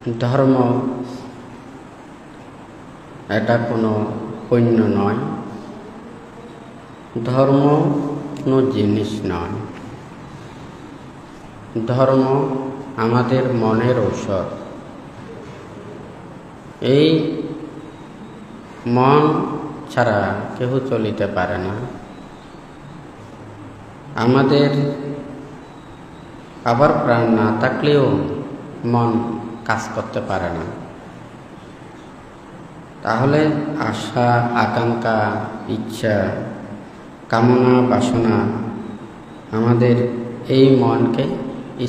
ধর্ম এটা কোনো পণ্য নয়, ধর্ম কোনো জিনিস নয়। ধর্ম আমাদের মনের ঔষধ। এই মন ছাড়া কেউ চলিতে পারে না। আমাদের আবার প্রাণ না থাকলেও মন কাজ করতে পারে না। তাহলে আশা, আকাঙ্ক্ষা, ইচ্ছা, কামনা, বাসনা আমাদের এই মনকে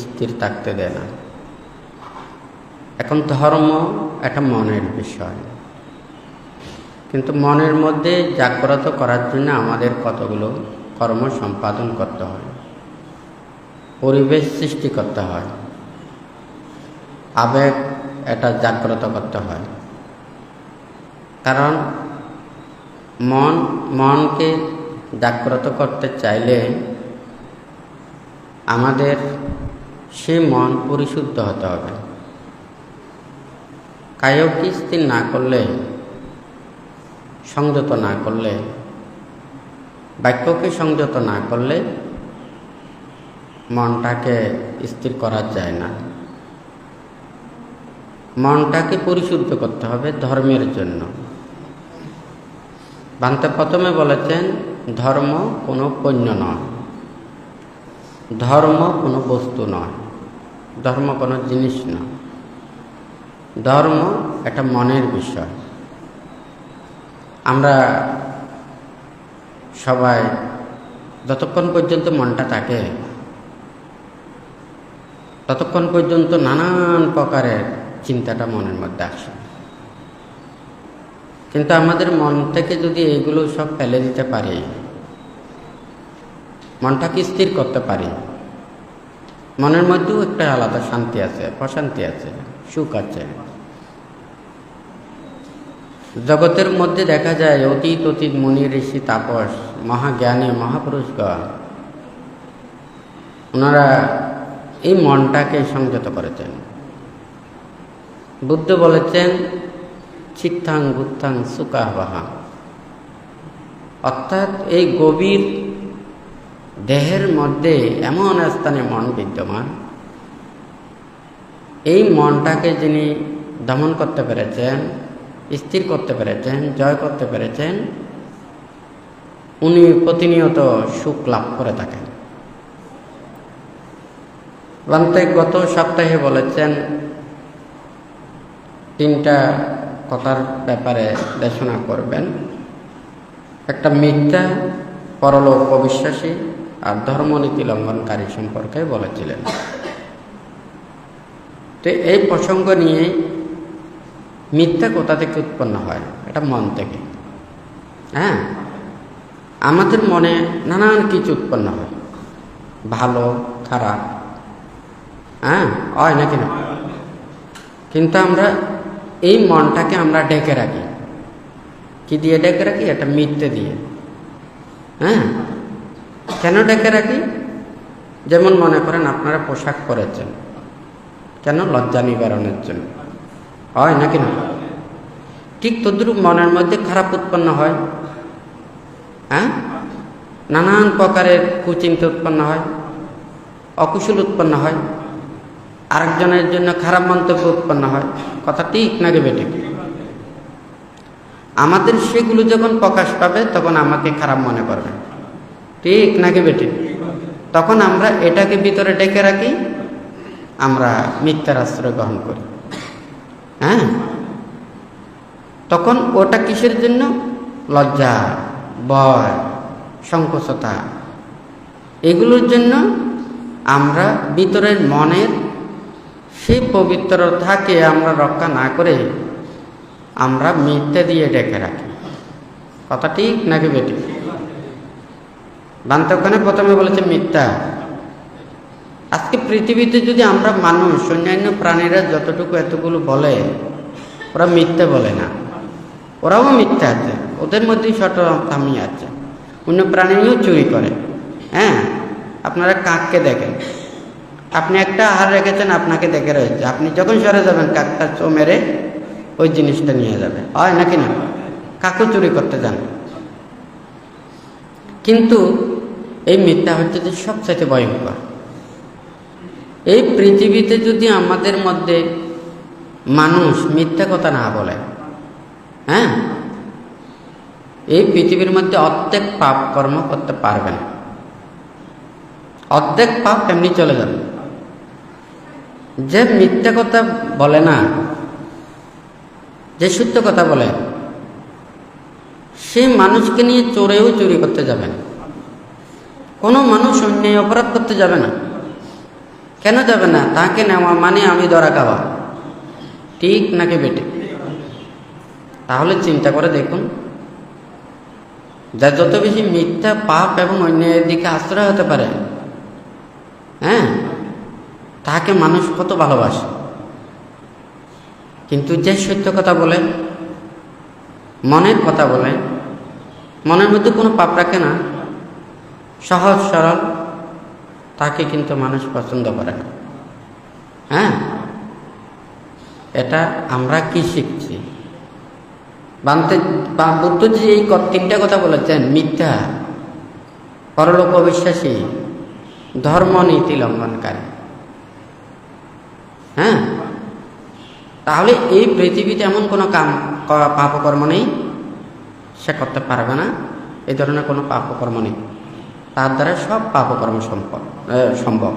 স্থির থাকতে দেয় না। এখন ধর্ম একটা মনের বিষয়, কিন্তু মনের মধ্যে জাগ্রত করার জন্য আমাদের কতগুলো কর্ম সম্পাদন করতে হয়, পরিবেশ সৃষ্টি করতে হয়, আবেগ এটা জাগ্রত করতে হয়। কারণ মনকে জাগ্রত করতে চাইলে আমাদের সে মন পরিশুদ্ধ হতে হবে। কায়কে স্থির না করলে, সংযত না করলে, বাক্যকে সংযত না করলে মনটাকে স্থির করা যায় না। মনটাকে পরিশুদ্ধ করতে হবে ধর্মের জন্য। ভান্তে প্রথমে বলেছেন ধর্ম কোনো পণ্য নয়, ধর্ম কোনো বস্তু নয়, ধর্ম কোনো জিনিস নয়। ধর্ম একটা মনের বিষয়। আমরা সবাই যতক্ষণ পর্যন্ত মনটা থাকে ততক্ষণ পর্যন্ত নানান প্রকারের চিন্তাটা মনের মধ্যে আসে। কিন্তু আমাদের মন থেকে যদি এগুলো সব ফেলে দিতে পারি, মনটাকে স্থির করতে পারি, মনের মধ্যেও একটা আলাদা শান্তি আছে, প্রশান্তি আছে, সুখ আছে। জগতের মধ্যে দেখা যায় অতীত মুনি, ঋষি, তাপস, মহাজ্ঞানী, মহাপুরুষগণ ওনারা এই মনটাকে সংযত করেছেন। বুদ্ধ বলেছেন চিত্তাং বুদ্ধাং সুখাবহা, অর্থাৎ এই গভীর দেহের মধ্যে এমন স্থানে মন বিদ্যমান, এই মনটাকে যিনি দমন করতে পেরেছেন, স্থির করতে পেরেছেন, জয় করতে পেরেছেন, উনি প্রতিনিয়ত সুখ লাভ করে থাকেন। গত সপ্তাহে বলেছেন তিনটা কথার ব্যাপারে দেশনা করবেন। একটা মিথ্যা, পরলোক অবিশ্বাসী আর ধর্মনীতি লঙ্ঘনকারী সম্পর্কে বলেছিলেন। তো এই প্রসঙ্গ নিয়ে মিথ্যা কোথা থেকে উৎপন্ন হয়? এটা মন থেকে। হ্যাঁ, আমাদের মনে নানান কিছু উৎপন্ন হয়, ভালো খারাপ, হ্যাঁ হয় নাকি না? কিন্তু আমরা এই মনটাকে আমরা ডেকে রাখি। কি দিয়ে ডেকে রাখি? এটা মিথ্যে দিয়ে। হ্যাঁ, কেন ডেকে রাখি? যেমন মনে করেন আপনারা পোশাক পরেছেন, কেন? লজ্জা নিবারণের জন্য, হয় নাকি না? ঠিক তদ্রুপ মনের মধ্যে খারাপ উৎপন্ন হয়। হ্যাঁ, নানান প্রকারের কুচিন্তা উৎপন্ন হয়, অকুশল উৎপন্ন হয়, আরেকজনের জন্য খারাপ মন্তব্য উৎপন্ন হয়। কথা ঠিক নাকি বেঠিক? আমাদের সেগুলো যখন প্রকাশ পাবে তখন আমাকে খারাপ মনে করবে, ঠিক নাকি বেঠিক? তখন আমরা এটাকে ভিতরে ডেকে রাখি, আমরা মিথ্যার আশ্রয় গ্রহণ করি। হ্যাঁ, তখন ওটা কিসের জন্য? লজ্জা, ভয়, সংকোচতা, এগুলোর জন্য আমরা ভিতরের মনের সেই পবিত্রতাকে আমরা রক্ষা না করে আমরা মিথ্যা দিয়ে ডেকে রাখি। কথা ঠিক নাকি বেটি? বান্তকানে প্রথমে বলেছে মিথ্যা। আজকে পৃথিবীতে যদি আমরা মানুষ, অন্যান্য প্রাণীরা যতটুকু এতগুলো বলে, ওরা মিথ্যা বলে না। ওরাও মিথ্যা আছে, ওদের মধ্যেই শতথামি আছে। অন্য প্রাণীও চুরি করে। হ্যাঁ, আপনারা কাককে দেখেন, আপনি একটা আহার রেখেছেন, আপনাকে দেখে রয়েছে, আপনি যখন সরে যাবেন কাকটা চো মেরে ওই জিনিসটা নিয়ে যাবে, হয় নাকি না? কাকু চুরি করতে যান। কিন্তু এই মিথ্যা হচ্ছে যে সবচাইতে ভয়ঙ্কর। এই পৃথিবীতে যদি আমাদের মধ্যে মানুষ মিথ্যা কথা না বলে, হ্যাঁ, এই পৃথিবীর মধ্যে অর্ধেক পাপ কর্ম করতে পারবে না। অর্ধেক পাপ এমনি চলে যাবে। যে মিথ্যা কথা বলে না, যে সত্য কথা বলে, সেই মানুষকে নিয়ে চোরেও চুরি করতে যাবে না। কোনো মানুষ অন্যায় অপরাধ করতে যাবে না। কেন যাবে না? তাকে নেওয়া মানে আমি ধরা খাওয়া, ঠিক নাকি বেটে? তাহলে চিন্তা করে দেখুন, যা যত বেশি মিথ্যা পাপ এবং অন্যায়ের দিকে আশ্রয় হতে পারে, হ্যাঁ, তাকে মানুষ কত ভালোবাসে। কিন্তু যে সত্য কথা বলে, মনের কথা বলে, মনের মধ্যে কোনো পাপ রাখে না, সহজ সরল, তাকে কিন্তু মানুষ পছন্দ করে না। হ্যাঁ, এটা আমরা কি শিখছি? বুদ্ধজি এই তিনটা কথা বলেছেন: মিথ্যা, পরলোক অবিশ্বাসী, ধর্ম নীতি লঙ্ঘনকারী। হ্যাঁ, তাহলে এই পৃথিবীতে এমন কোনো পাপকর্ম নেই সে করতে পারবে না। এই ধরনের কোনো পাপকর্ম নেই, তার দ্বারা সব পাপকর্ম সম্ভব।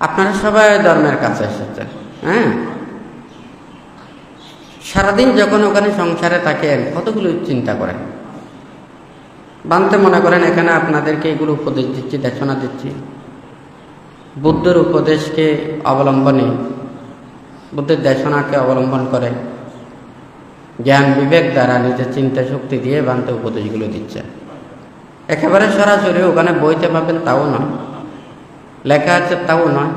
আপনারা সবাই ধর্মের কাছে এসেছেন, হ্যাঁ, সারাদিন যখন ওখানে সংসারে থাকেন কতগুলো চিন্তা করেন। বানতে মনে করেন এখানে আপনাদেরকে এগুলো উপদেশ দিচ্ছি, দেশনা দিচ্ছি, বুদ্ধের উপদেশকে অবলম্বনে, বুদ্ধের দেশনাকে অবলম্বন করে জ্ঞান বিবেক দ্বারা নিজের চিন্তা শক্তি দিয়ে বানতে উপদেশগুলো দিচ্ছে। একেবারে সরাসরি ওখানে বইতে পাবেন তাও নয়, লেখা আছে তাও নয়,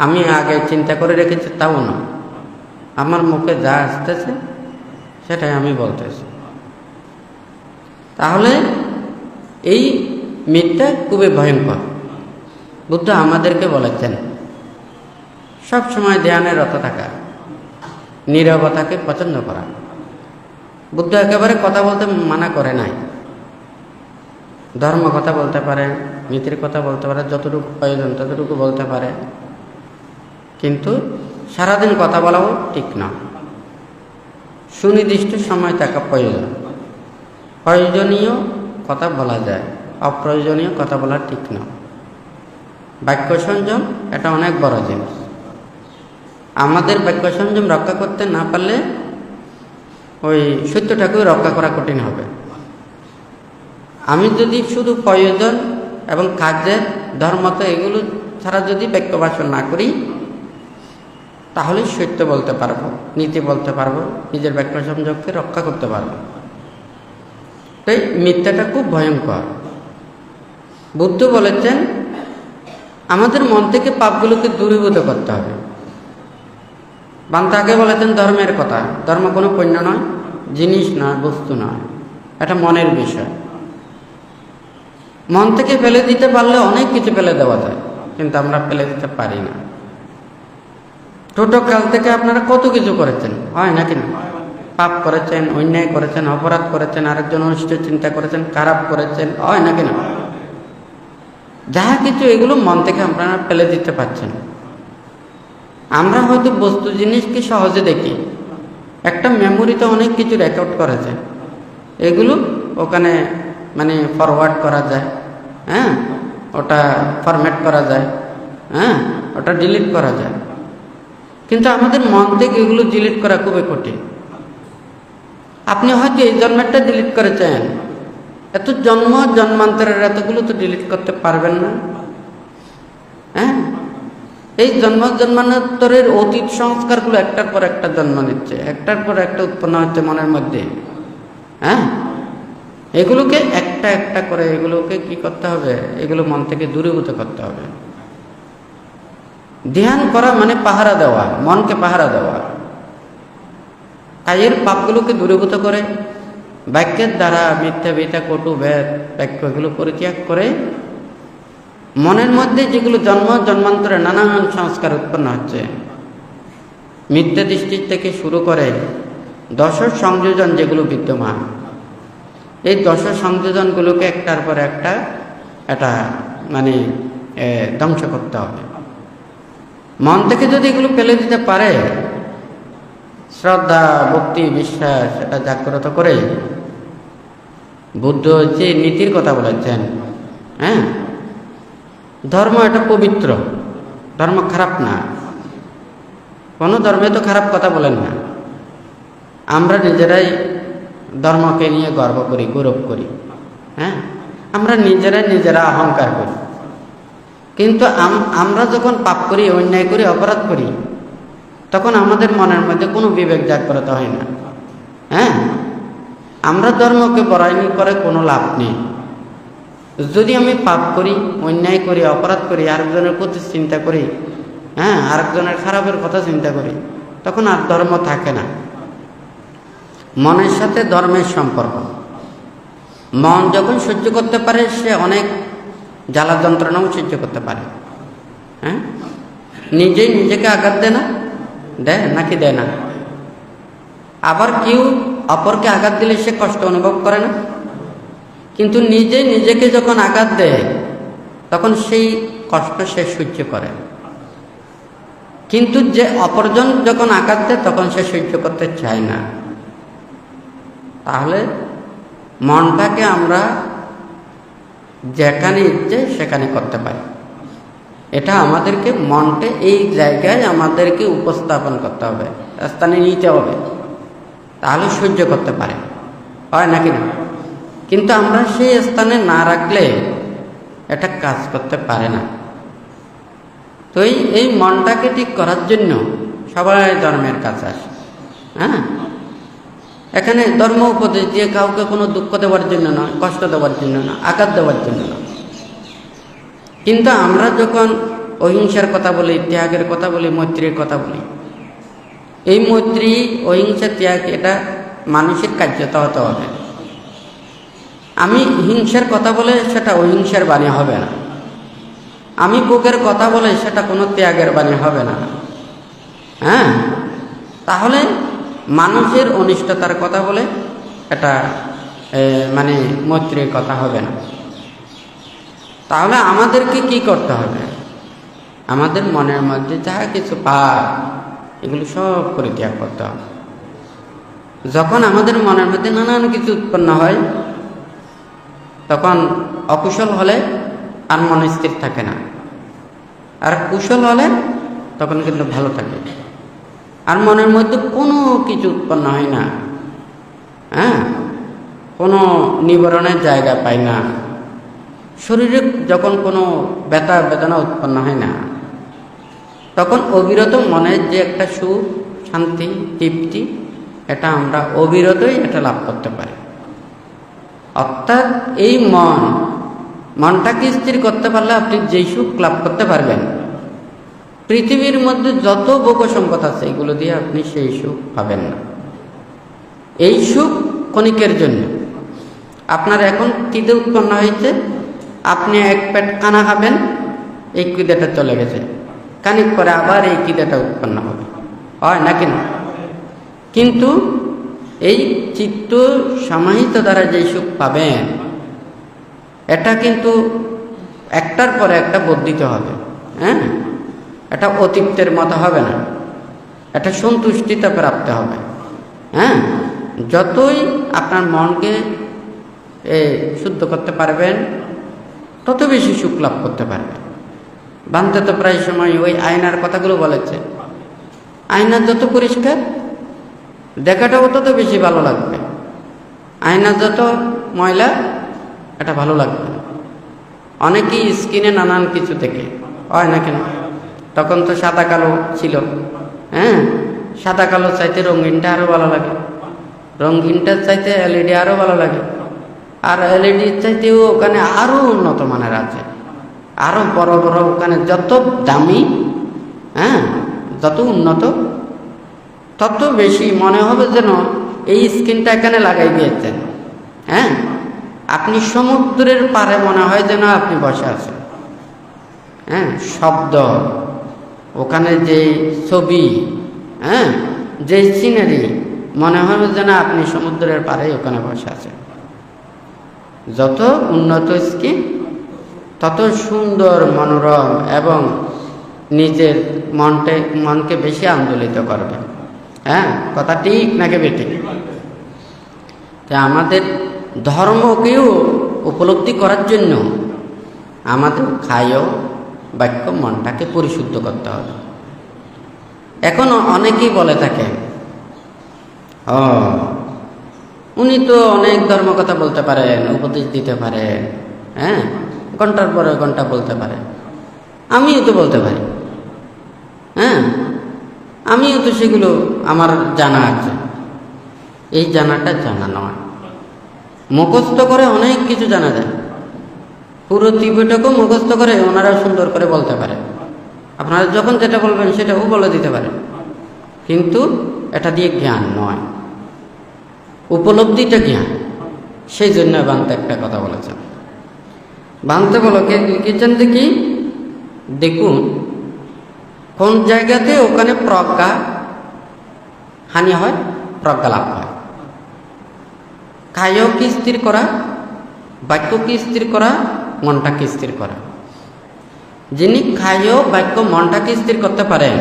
আমি আগে চিন্তা করে রেখেছি তাও নয়। আমার মুখে যা আসতেছে সেটাই আমি বলতেছি। তাহলে এই মিথ্যা খুবই ভয়ঙ্কর। বুদ্ধ আমাদেরকে বলেছেন সব সময় ধ্যানে রত থাকা, নীরবতাকে পছন্দ করা। বুদ্ধ একেবারে কথা বলতে মানা করে নাই। ধর্ম কথা বলতে পারে, নীতির কথা বলতে পারে, যতটুকু প্রয়োজন ততটুকু বলতে পারে, কিন্তু সারাদিন কথা বলাও ঠিক না। সুনির্দিষ্ট সময় থাকা প্রয়োজন। প্রয়োজনীয় কথা বলা যায়, অপ্রয়োজনীয় কথা বলা ঠিক না। বাক্য সংযম এটা অনেক বড় জিনিস। আমাদের বাক্য সংযম রক্ষা করতে না পারলে ওই সত্যটাকেও রক্ষা করা কঠিন হবে। আমি যদি শুধু প্রয়োজন এবং কাজের ধর্মত এগুলো ছাড়া যদি বাক্য ভাষণ না করি, তাহলে সত্য বলতে পারবো, নীতি বলতে পারবো, নিজের বাক্য সংযোগকে রক্ষা করতে পারবো। তাই মিথ্যাটা খুব ভয়ঙ্কর। বুদ্ধ বলেছেন আমাদের মন থেকে পাপগুলোকে দূরীভূত করতে হবে। বান্তাকে বলেছেন ধর্মের কথা। ধর্ম কোনো পণ্য নয়, জিনিস নয়, বস্তু নয়, এটা মনের বিষয়। মন থেকে ফেলে দিতে পারলে অনেক কিছু ফেলে দেওয়া যায়, কিন্তু আমরা ফেলে দিতে পারি না। ছোট কাল থেকে আপনারা কত কিছু করেছেন, হয় নাকি না? পাপ করেছেন, অন্যায় করেছেন, অপরাধ করেছেন, আরেকজন অনিষ্ট চিন্তা করেছেন, খারাপ করেছেন, হয় নাকি না? যাহা কিছু এগুলো মন থেকে আপনারা ফেলে দিতে পারছেন। আমরা হয়তো বস্তু জিনিসকে সহজে দেখি, একটা মেমোরিতে অনেক কিছু রেকর্ড করেছে, এগুলো ওখানে মানে ফরওয়ার্ড করা যায়, হ্যাঁ, ওটা ফরম্যাট করা যায়, হ্যাঁ, ওটা ডিলিট করা যায়। কিন্তু আমাদের মন থেকে এগুলো ডিলিট করা খুবই কঠিন। আপনি হয়তো এই জন্মেরটা ডিলিট করেছেন, এত জন্মান্তরের এতগুলো তো ডিলিট করতে পারবেন না। হ্যাঁ, এই জন্মান্তরের অতীত সংস্কারগুলো একটার পর একটা জন্ম নিচ্ছে, একটার পর একটা উৎপন্ন হচ্ছে মনের মধ্যে। হ্যাঁ, এগুলোকে একটা একটা করে এগুলোকে কি করতে হবে? এগুলো মন থেকে দূরীভূত করতে হবে। ধ্যান করা মানে পাহারা দেওয়া, মনকে পাহারা দেওয়া। কাজের পাপগুলোকে দূরীভূত করে বাক্যের দ্বারা মিথ্যা বিতা কটু ভেদ বাক্য এগুলো পরিত্যাগ করে মনের মধ্যে যেগুলো জন্মান্তরে নানান সংস্কার উৎপন্ন হচ্ছে, মিথ্যা দৃষ্টির থেকে শুরু করে দশ সংযোজন যেগুলো বিদ্যমান, এই দশ সংযোজনগুলোকে একটার পর একটা এটা মানে ধ্বংস করতে হবে। মন থেকে যদি এগুলো ফেলে দিতে পারে, শ্রদ্ধা, ভক্তি, বিশ্বাস এটা জাগ্রত করে, বুদ্ধ যে নীতির কথা বলেছেন, হ্যাঁ, ধর্ম এটা পবিত্র, ধর্ম খারাপ না, কোনো ধর্মে তো খারাপ কথা বলেন না। আমরা নিজেরাই ধর্মকে নিয়ে গর্ব করি, গৌরব করি, হ্যাঁ, আমরা নিজেরা অহংকার করি। কিন্তু আমরা যখন পাপ করি, অন্যায় করি, অপরাধ করি, তখন আমাদের মনের মধ্যে কোনো বিবেক জাগ্রত হয় না। হ্যাঁ, আমরা ধর্মকে বড়াই করে কোনো লাভ নেই। যদি আমি পাপ করি, অন্যায় করি, অপরাধ করি, আরেকজনের প্রতি চিন্তা করি, হ্যাঁ, আরেকজনের খারাপের কথা চিন্তা করি, তখন আর ধর্ম থাকে না। মনের সাথে ধর্মের সম্পর্ক, মন যখন সহ্য করতে পারে, সে অনেক জ্বালা যন্ত্রণাও সহ্য করতে পারে। হ্যাঁ, নিজেই নিজেকে আঘাত দেয় না, দেয় নাকি দেয় না? আবার কেউ অপরকে আঘাত দিলে সে কষ্ট অনুভব করে না, কিন্তু নিজেকে যখন আঘাত দেয় তখন সেই কষ্ট সে সহ্য করে। কিন্তু যে অপরজন যখন আঘাত দেয় তখন সে সহ্য করতে চায় না। তাহলে মনটাকে আমরা যেখানে ইচ্ছে সেখানে করতে পারি। এটা আমাদেরকে মনটা এই জায়গায় আমাদেরকে উপস্থাপন করতে হবে, স্থানে নিতে হবে, তাহলে সহ্য করতে পারে, হয় নাকি না? কিন্তু আমরা সেই স্থানে না রাখলে এটা কাজ করতে পারে না। তো এই মনটাকে ঠিক করার জন্য সবাই ধর্মের কাছে আসে। হ্যাঁ, এখানে ধর্ম উপদেশ দিয়ে কাউকে কোনো দুঃখ দেওয়ার জন্য নয়, কষ্ট দেওয়ার জন্য না, আঘাত দেওয়ার জন্য না। কিন্তু আমরা যখন অহিংসার কথা বলি, ত্যাগের কথা বলি, মৈত্রীর কথা বলি, এই মৈত্রী, অহিংসা, ত্যাগ এটা মানুষের কার্যত হতে হবে। আমি হিংসার কথা বলে সেটা অহিংসার বাণী হবে না, আমি বুকের কথা বলে সেটা কোনো ত্যাগের বাণী হবে না। হ্যাঁ, তাহলে মানুষের অনিষ্টতার কথা বলে এটা মানে মৈত্রীর কথা হবে না। তাহলে আমাদেরকে কি করতে হবে? আমাদের মনের মধ্যে যাহা কিছু পাপ, এগুলো সব পরিত্যাগ করতে হবে। যখন আমাদের মনের মধ্যে নানান কিছু উৎপন্ন হয়, তখন অকুশল হলে আর মন স্থির থাকে না, আর কুশল হলে তখন কিন্তু ভালো থাকে। আর মনের মধ্যে কোনো কিছু উৎপন্ন হয় না, হ্যাঁ, কোনো নিবারণের জায়গা পায় না। শরীরে যখন কোনো ব্যথা বেদনা উৎপন্ন হয় না, তখন অবিরত মনের যে একটা সুখ, শান্তি, তৃপ্তি, এটা আমরা অবিরতই এটা লাভ করতে পারি। অর্থাৎ এই মনটাকে স্থির করতে পারলে আপনি যেই সুখ লাভ করতে পারবেন, পৃথিবীর মধ্যে যত ভোগ সম্পদ আছে এগুলো দিয়ে আপনি সেই সুখ পাবেন না। এই সুখ ক্ষণিকের জন্য। আপনার এখন খিদে উৎপন্ন হয়েছে, আপনি এক পেট খানা খাবেন, এই খিদেটা চলে গেছে, খানিক পরে আবার এই খিদেটা উৎপন্ন হবে, হয় নাকি না? কিন্তু এই চিত্ত সমাহিত দ্বারা যে সুখ পাবেন, এটা কিন্তু একটার পরে একটা বর্ধিত হবে। হ্যাঁ, এটা অতৃপ্তের মতো হবে না, এটা সন্তুষ্টিতা প্রাপ্ত হবে। হ্যাঁ, যতই আপনার মনকে শুদ্ধ করতে পারবেন, তত বেশি সুখ লাভ করতে পারবেন। বান্ধে তো প্রায় সময় ওই আয়নার কথাগুলো বলেছে, আয়না যত পরিষ্কার, দেখাটাও তত বেশি ভালো লাগবে। আয়না যত ময়লা, এটা ভালো লাগবে না। অনেকেই স্কিনে নানান কিছু থেকে, হয় না কেন? তখন তো সাদা কালো ছিল। হ্যাঁ, সাদা কালো চাইতে রঙিনটা আরও ভালো লাগে, রঙিনটার চাইতে এলইডি আরও ভালো লাগে, আর এলইডির চাইতেও ওখানে আরও উন্নত মানের আছে, আরও বড় বড়, ওখানে যত দামি, হ্যাঁ, যত উন্নত, তত বেশি মনে হবে যেন এই স্ক্রিনটা এখানে লাগাই দিয়েছেন। হ্যাঁ, আপনি সমুদ্রের পারে মনে হয় যেন আপনি বসে আছেন। হ্যাঁ, শব্দ, ওখানে যে ছবি, হ্যাঁ, যে সিনারি, মনে হয় যেন আপনি সমুদ্রের পাড়ে ওখানে বসে আছেন। যত উন্নত স্কিম তত সুন্দর, মনোরম এবং নিজের মনকে বেশি আন্দোলিত করবে। হ্যাঁ, কথা ঠিক নাকি বেঠিক? তা আমাদের ধর্মকেও উপলব্ধি করার জন্য আমাদের কায় বাক্য মনটাকে পরিশুদ্ধ করতে হবে। এখন অনেকেই বলে থাকে, উনি তো অনেক ধর্মকথা বলতে পারেন, উপদেশ দিতে পারেন, হ্যাঁ, ঘন্টার পরে ঘন্টা বলতে পারে, আমিও তো বলতে পারি, হ্যাঁ, আমিও তো সেগুলো আমার জানা আছে। এই জানাটা জানা নয়। মুখস্থ করে অনেক কিছু জানা যায়, পুরো ত্রিপিটকও মুখস্থ করে ওনারা সুন্দর করে বলতে পারে। আপনারা যখন যেটা বলবেন সেটাও বলে দিতে পারে, কিন্তু এটা দিয়ে জ্ঞান নয়, উপলব্ধিটা জ্ঞান। সেই জন্য বান্তে একটা কথা বলেছেন। বান্তে লিখেছেন দেখি, দেখুন কোন জায়গাতে ওখানে প্রজ্ঞা হানি হয়, প্রজ্ঞা লাভ হয়। কায়কে স্থির করা, বাক্যকে স্থির করা, মনটাকে স্থির করা। যিনি কায় বাক্য মনটাকে স্থির করতে পারেন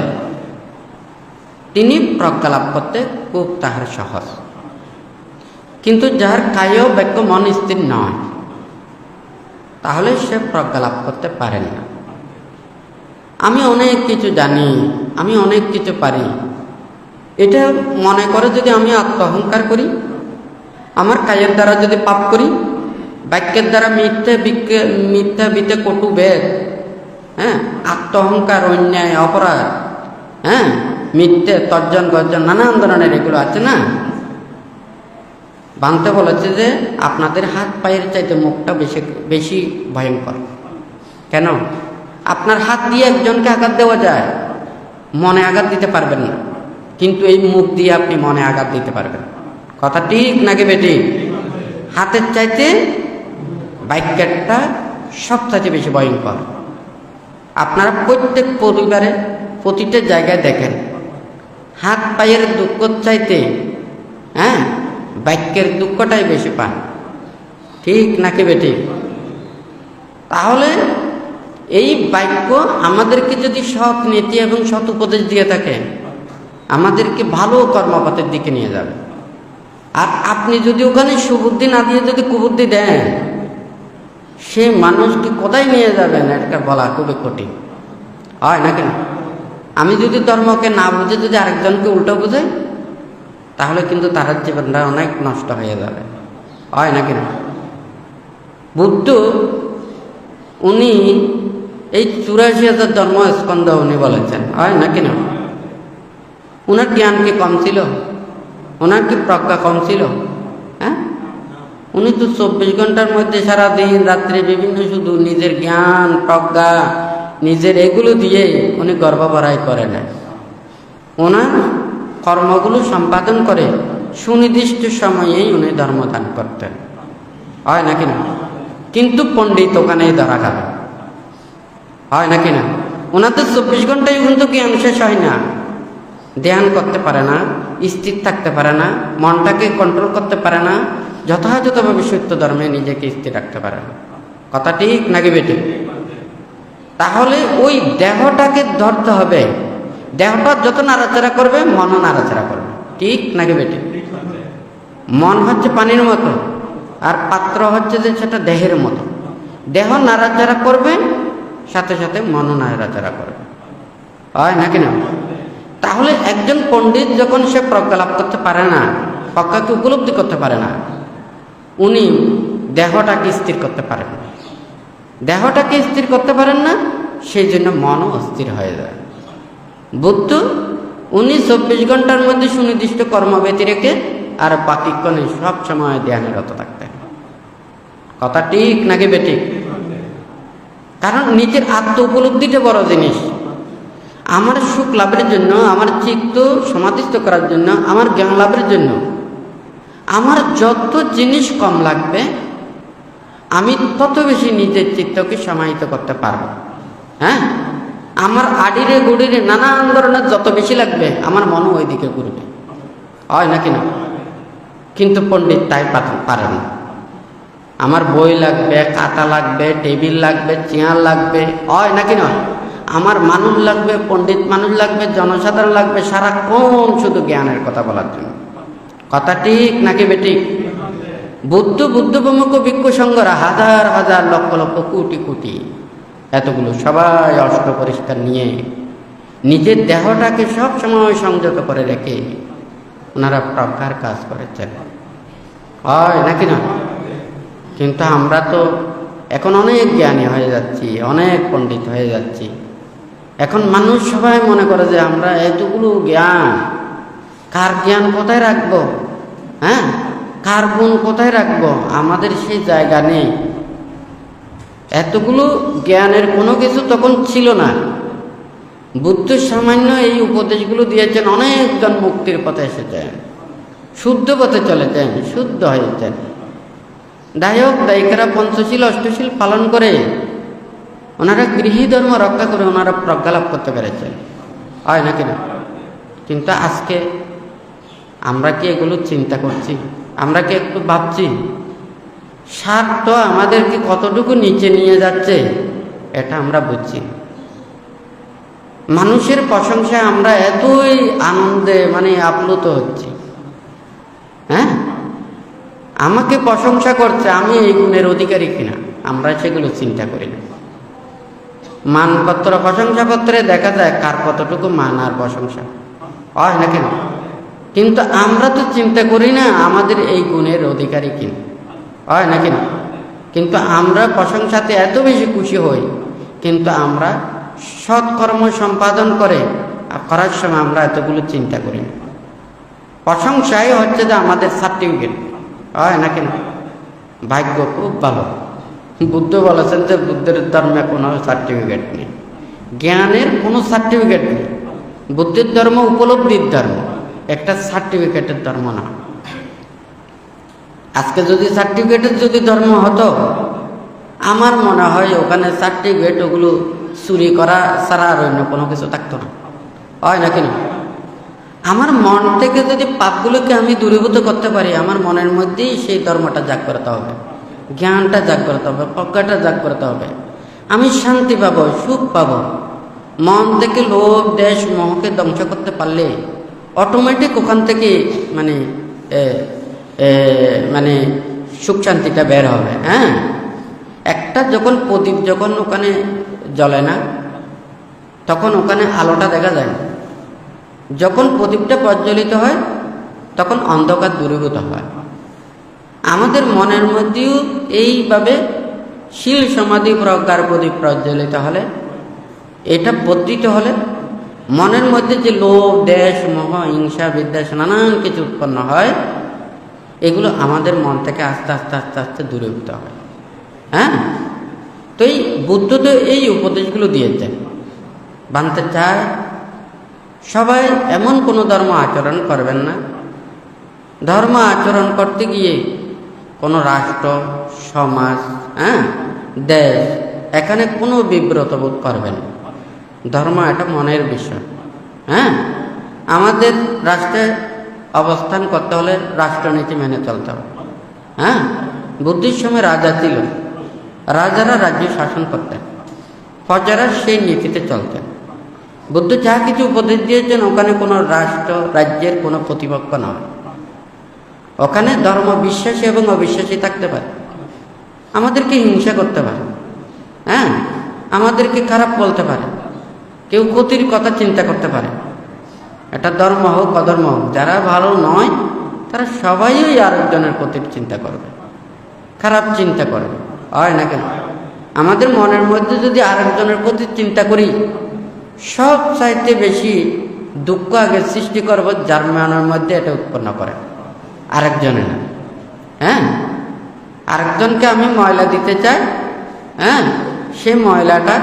তিনি প্রজ্ঞা লাভ করতে খুব তাহার সহজ। কিন্তু যার কায় বাক্য মন স্থির নয়, তাহলে সে প্রজ্ঞা লাভ করতে পারেন না। আমি অনেক কিছু জানি, আমি অনেক কিছু পারি, এটা মনে করে যদি আমি আত্ম অহংকার করি, আমার কায়ের দ্বারা যদি পাপ করি, বাক্যের দ্বারা মিথ্যা বিতে কটু বেদ, হ্যাঁ, আত্ম অহংকার, অন্যায়, অপরাধ, হ্যাঁ, মিথ্যে, তর্জন গর্জন, নানান ধরনের এগুলো আছে না। বান্তে বলেছে যে আপনাদের হাত পায়ের চাইতে মুখটা বেশি ভয়ঙ্কর। কেন? আপনার হাত দিয়ে একজনকে আঘাত দেওয়া যায়, মনে আঘাত দিতে পারবেন না, কিন্তু এই মুখ দিয়ে আপনি মনে আঘাত দিতে পারবেন। কথা ঠিক নাকি বেঠিক? হাতের চাইতে বাক্যটা সবচেয়ে বেশি ভয়ঙ্কর। আপনারা প্রত্যেক পরিবারে প্রতিটা জায়গায় দেখেন, হাত পায়ের দুঃখ চাইতে, হ্যাঁ, বাক্যের দুঃখটাই বেশি পান। ঠিক নাকি বেঠিক? তাহলে এই বাক্য আমাদেরকে যদি সৎ নীতি এবং সৎ উপদেশ দিয়ে থাকে, আমাদেরকে ভালো কর্মপথের দিকে নিয়ে যাবে। আর আপনি যদি ওখানে সুবুদ্ধি না দিয়ে যদি কুবুদ্ধি দেন, সে মানুষকে কোথায় নিয়ে যাবেন এটা বলা খুবই কঠিন, হয় নাকি না? আমি যদি ধর্মকে না বুঝে যদি আরেকজনকে উল্টো বুঝাই, তাহলে কিন্তু তার জীবনটা অনেক নষ্ট হয়ে যাবে, হয় নাকি না? বুদ্ধ উনি এই 84,000 ধর্ম স্কন্ধ উনি বলেছেন, হয় নাকি না? ওনার জ্ঞান কি কম ছিল? ওনার কি প্রজ্ঞা কম ছিল? হ্যাঁ, উনি তো 24 ঘন্টার মধ্যে সারাদিন রাত্রে বিভিন্ন শুধু নিজের জ্ঞান, প্রজ্ঞা, নিজের এগুলো দিয়ে উনি গর্ব বাড়াই করে না। ওনার কর্মগুলো সম্পাদন করে সুনির্দিষ্ট সময়েই উনি ধর্মদান করতেন, হয় নাকি না? কিন্তু পণ্ডিত ওখানেই ধরা খাবে, হয় নাকি না? ওনাদের 24 ঘন্টায় কিন্তু জ্ঞান শেষ হয় না, ধ্যান করতে পারে না, স্থির থাকতে পারে না, মনটাকে কন্ট্রোল করতে পারে না, যথাযথভাবে সত্য ধর্মে নিজেকে স্থির রাখতে পারে না। কথা ঠিক নাকি বেঠিক? তাহলে ওই দেহটাকে ধরতে হবে। দেহটা যত নাড়াচাড়া করবে, মনও নাড়াচাড়া করবে। ঠিক নাকি বেঠিক? মন হচ্ছে পানির মতো, আর পাত্র হচ্ছে যে সেটা দেহের মতো। দেহ নাড়াচাড়া করবে, সাথে সাথে মনও নাড়াচাড়া করবে, হয় নাকি না? তাহলে একজন পণ্ডিত যখন সে প্রজ্ঞা লাভ করতে পারে না, প্রজ্ঞাকে উপলব্ধি করতে পারে না, উনি দেহটাকে স্থির করতে পারেন না। দেহটাকে স্থির করতে পারেন না, সেই জন্য মনও অস্থির হয়ে যায়। বুদ্ধ উনি 24 ঘন্টার মধ্যে সুনির্দিষ্ট কর্মব্যতি রেখে আর বাকিক্ষণে সব সময় ধ্যানরত থাকতেন। কথা ঠিক নাকি বেঠিক? কারণ নিজের আত্ম উপলব্ধিটা বড় জিনিস। আমার সুখ লাভের জন্য, আমার চিত্ত সমাধিস্থ করার জন্য, আমার জ্ঞান লাভের জন্য আমার যত জিনিস কম লাগবে, আমি তত বেশি নিজের চিত্তকে সমাহিত করতে পারব। হ্যাঁ, আমার আডিরে গুডিরে নানান ধরনের যত বেশি লাগবে আমার মনও ওই দিকে ঘুরবে, হয় নাকি না? কিন্তু পণ্ডিত তাই পারেন না। আমার বই লাগবে, খাতা লাগবে, টেবিল লাগবে, চেয়ার লাগবে, হয় নাকি না? আমার মানুষ লাগবে, পণ্ডিত মানুষ লাগবে, জনসাধারণ লাগবে, সারাক্ষণ শুধু জ্ঞানের কথা বলার জন্য। কথা ঠিক নাকি বেঠিক? বুদ্ধ প্রমুখ ভিক্ষু সংঘরা হাজার হাজার লক্ষ লক্ষ কোটি কোটি এতগুলো সবাই অষ্ট পরিষ্কার নিয়ে নিজের দেহটাকে সব সময় সংযত করে রেখে ওনারা প্রজ্ঞার কাজ করেছেন, হয় নাকি না? কিন্তু আমরা তো এখন অনেক জ্ঞানী হয়ে যাচ্ছি, অনেক পণ্ডিত হয়ে যাচ্ছি। এখন মানুষ সবাই মনে করে যে আমরা এতগুলো জ্ঞান, কার জ্ঞান কোথায় রাখবো, হ্যাঁ, কার গুণ কোথায় রাখবো, আমাদের সেই জায়গা নেই। এতগুলো জ্ঞানের কোনো কিছু তখন ছিল না। বুদ্ধ সামান্য এই উপদেশগুলো দিয়েছেন, অনেকজন মুক্তির পথে এসেছেন, শুদ্ধ পথে চলেছেন, শুদ্ধ হয়েছেন। দায়ক দায়িকারা পঞ্চশীল অষ্টশীল পালন করে ওনারা গৃহী ধর্ম রক্ষা করে ওনারা প্রজ্ঞালাভ করতে পেরেছেন, হয় নাকি না? কিন্তু আজকে আমরা কি এগুলো চিন্তা করছি? আমরা কি একটু ভাবছি স্বার্থ আমাদেরকে কতটুকু নিচে নিয়ে যাচ্ছে? এটা আমরা বুঝছি। মানুষের প্রশংসায় আমরা এতই আনন্দে আপ্লুত হচ্ছি, হ্যাঁ, আমাকে প্রশংসা করছে, আমি এই গুণের অধিকারী কিনা আমরা সেগুলো চিন্তা করি না। মানপত্র প্রশংসাপত্রে দেখা যায় কার কতটুকু মান আর প্রশংসা, হয় না কেন? কিন্তু আমরা তো চিন্তা করি না আমাদের এই গুণের অধিকারী কিনা, হয় না কেন? কিন্তু আমরা প্রশংসাতে এত বেশি খুশি হই, কিন্তু আমরা সৎকর্ম সম্পাদন করার সময় আমরা এতগুলো চিন্তা করি না। প্রশংসাই হচ্ছে যে আমাদের সার্টিফিকেট, হয় না কেন? ভাগ্য খুব ভালো। বুদ্ধ বলেছেন যে বুদ্ধের ধর্মে কোনো সার্টিফিকেট নেই, জ্ঞানের কোনো সার্টিফিকেট নেই। বুদ্ধের ধর্ম উপলব্ধির ধর্ম, একটা সার্টিফিকেটের ধর্ম না। আজকে যদি সার্টিফিকেটের যদি ধর্ম হতো, আমার মনে হয় ওখানে সার্টিফিকেট ওগুলো চুরি করা ছাড়া আর অন্য কোনো কিছু থাকতো না, হয় না কেন? আমার মন থেকে যদি পাপগুলোকে আমি দূরীভূত করতে পারি, আমার মনের মধ্যেই সেই ধর্মটা জাগ্রত হবে, জ্ঞানটা জাগ্রত হবে, প্রজ্ঞাটা জাগ্রত হবে, আমি শান্তি পাবো, সুখ পাবো। মন থেকে লোভ দেশ মোহকে ধ্বংস করতে পারলে অটোমেটিক ওখান থেকে সুখ শান্তিটা বের হবে। হ্যাঁ, একটা যখন প্রদীপ যখন ওখানে জ্বলে না, তখন ওখানে আলোটা দেখা যায় না। যখন প্রদীপটা প্রজ্বলিত হয় তখন অন্ধকার দূরীভূত হয়। আমাদের মনের মধ্যেও এইভাবে শীল সমাধি প্রজ্ঞার প্রদীপ প্রজ্বলিত হলে, এটা বর্ধিত হলে মনের মধ্যে যে লোভ দেশ মোহ হিংসা বিদ্বেষ নানান কিছু উৎপন্ন হয়, এগুলো আমাদের মন থেকে আস্তে আস্তে আস্তে আস্তে দূরীভূত হয়। হ্যাঁ, তো এই বুদ্ধ তো এই উপদেশগুলো দিয়েছেন। বানতে চায় সবাই এমন কোনো ধর্ম আচরণ করবেন না, ধর্ম আচরণ করতে গিয়ে কোনো রাষ্ট্র সমাজ, হ্যাঁ, দেশ, এখানে কোনো বিব্রত বোধ করবেন। ধর্ম এটা মনের বিষয়। হ্যাঁ, আমাদের রাষ্ট্রে অবস্থান করতে হলে রাষ্ট্রনীতি মেনে চলতে হবে। হ্যাঁ, বুদ্ধির সময় রাজা ছিল, রাজারা রাজ্য শাসন করতেন, প্রজারা সেই নীতিতে চলতেন। বুদ্ধ যা কিছু উপদেশ দিয়েছেন ওখানে কোনো রাষ্ট্র রাজ্যের কোনো প্রতিপক্ষ নয়। ওখানে ধর্ম বিশ্বাসী এবং অবিশ্বাসী থাকতে পারে, আমাদেরকে হিংসা করতে পারে, হ্যাঁ, আমাদেরকে খারাপ বলতে পারে, কেউ ক্ষতির কথা চিন্তা করতে পারে। এটা ধর্ম হোক অধর্ম হোক, যারা ভালো নয় তারা সবাই আরেকজনের ক্ষতির চিন্তা করবে, খারাপ চিন্তা করবে, হয় না কেন? আমাদের মনের মধ্যে যদি আরেকজনের ক্ষতির চিন্তা করি, সব চাইতে বেশি দুঃখ আগে সৃষ্টি করব যার মনের মধ্যে এটা উৎপন্ন করে, আরেকজনের না। হ্যাঁ, আরেকজনকে আমি ময়লা দিতে চাই, হ্যাঁ, সেই ময়লাটা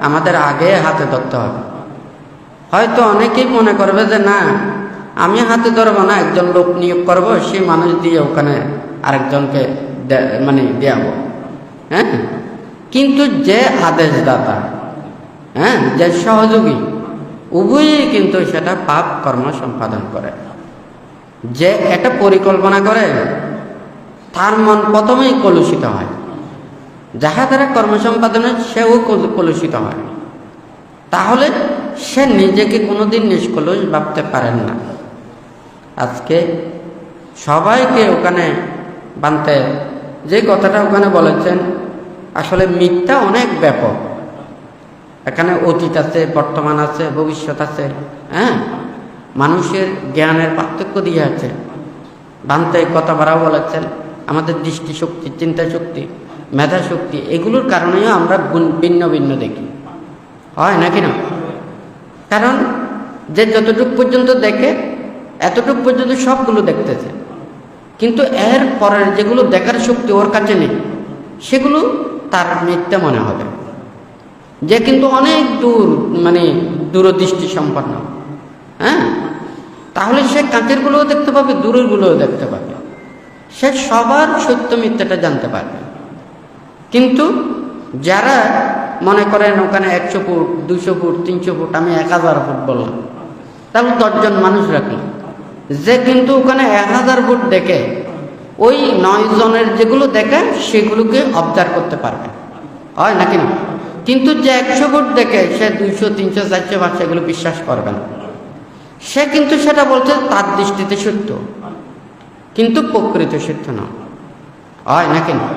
আমাদের আগে হাতে ধরতে হবে। হয়তো অনেকেই মনে করবে যে না, আমি হাতে ধরবো না, একজন লোক নিয়োগ করবো, সেই মানুষ দিয়ে ওখানে আরেকজনকে দেওয়াবো। হ্যাঁ, কিন্তু যে আদেশদাতা, হ্যাঁ, যে সহযোগী, উভয়ই কিন্তু সেটা পাপ কর্ম সম্পাদন করে। যে এটা পরিকল্পনা করে তার মন প্রথমেই কলুষিত হয়, যাহা দ্বারা কর্ম সম্পাদনে সেও কলুষিত হয়। তাহলে সে নিজেকে কোনোদিন নিষ্কলুষ ভাবতে পারেন না। আজকে সবাইকে ওখানে বানতে যে কথাটা ওখানে বলেছেন, আসলে মিথ্যা অনেক ব্যাপক। এখানে অতীত আছে, বর্তমান আছে, ভবিষ্যৎ আছে। হ্যাঁ, মানুষের জ্ঞানের পার্থক্য দিয়ে আছে। বানতে কথা বাড়াও বলেছেন, আমাদের দৃষ্টিশক্তি, চিন্তা শক্তি, মেধা শক্তি, এগুলোর কারণেও আমরা ভিন্ন ভিন্ন দেখি, হয় নাকি না? কারণ যে যতটুকু পর্যন্ত দেখে এতটুকু পর্যন্ত সবগুলো দেখতেছে, কিন্তু এর পরের যেগুলো দেখার শক্তি ওর কাছে নেই, সেগুলো তার মিথ্যা মনে হবে। যে কিন্তু অনেক দূর, মানে দূরদৃষ্টি সম্পন্ন, হ্যাঁ, তাহলে সে কাঁচেরগুলোও দেখতে পাবে, দূরেরগুলোও দেখতে পাবে, সে সবার সত্য মিথ্যাটা জানতে পারবে। কিন্তু যারা মনে করেন ওখানে 100 ফুট, 200 ফুট, 300 ফুট, আমি 1000 ফুট বললাম, তাহলে 10 জন মানুষ রাখলাম, যে কিন্তু ওখানে 1000 ফুট দেখে ওই 9 জনের যেগুলো দেখে সেগুলোকে অবজার্ভ করতে পারবে, হয় নাকি না? কিন্তু যে 100 ফুট দেখে সে 200, 300, 400, 500 এগুলো বিশ্বাস করবে না। সে কিন্তু সেটা বলছে তার দৃষ্টিতে সত্য, কিন্তু প্রকৃত সত্য না, হয় নাকি না?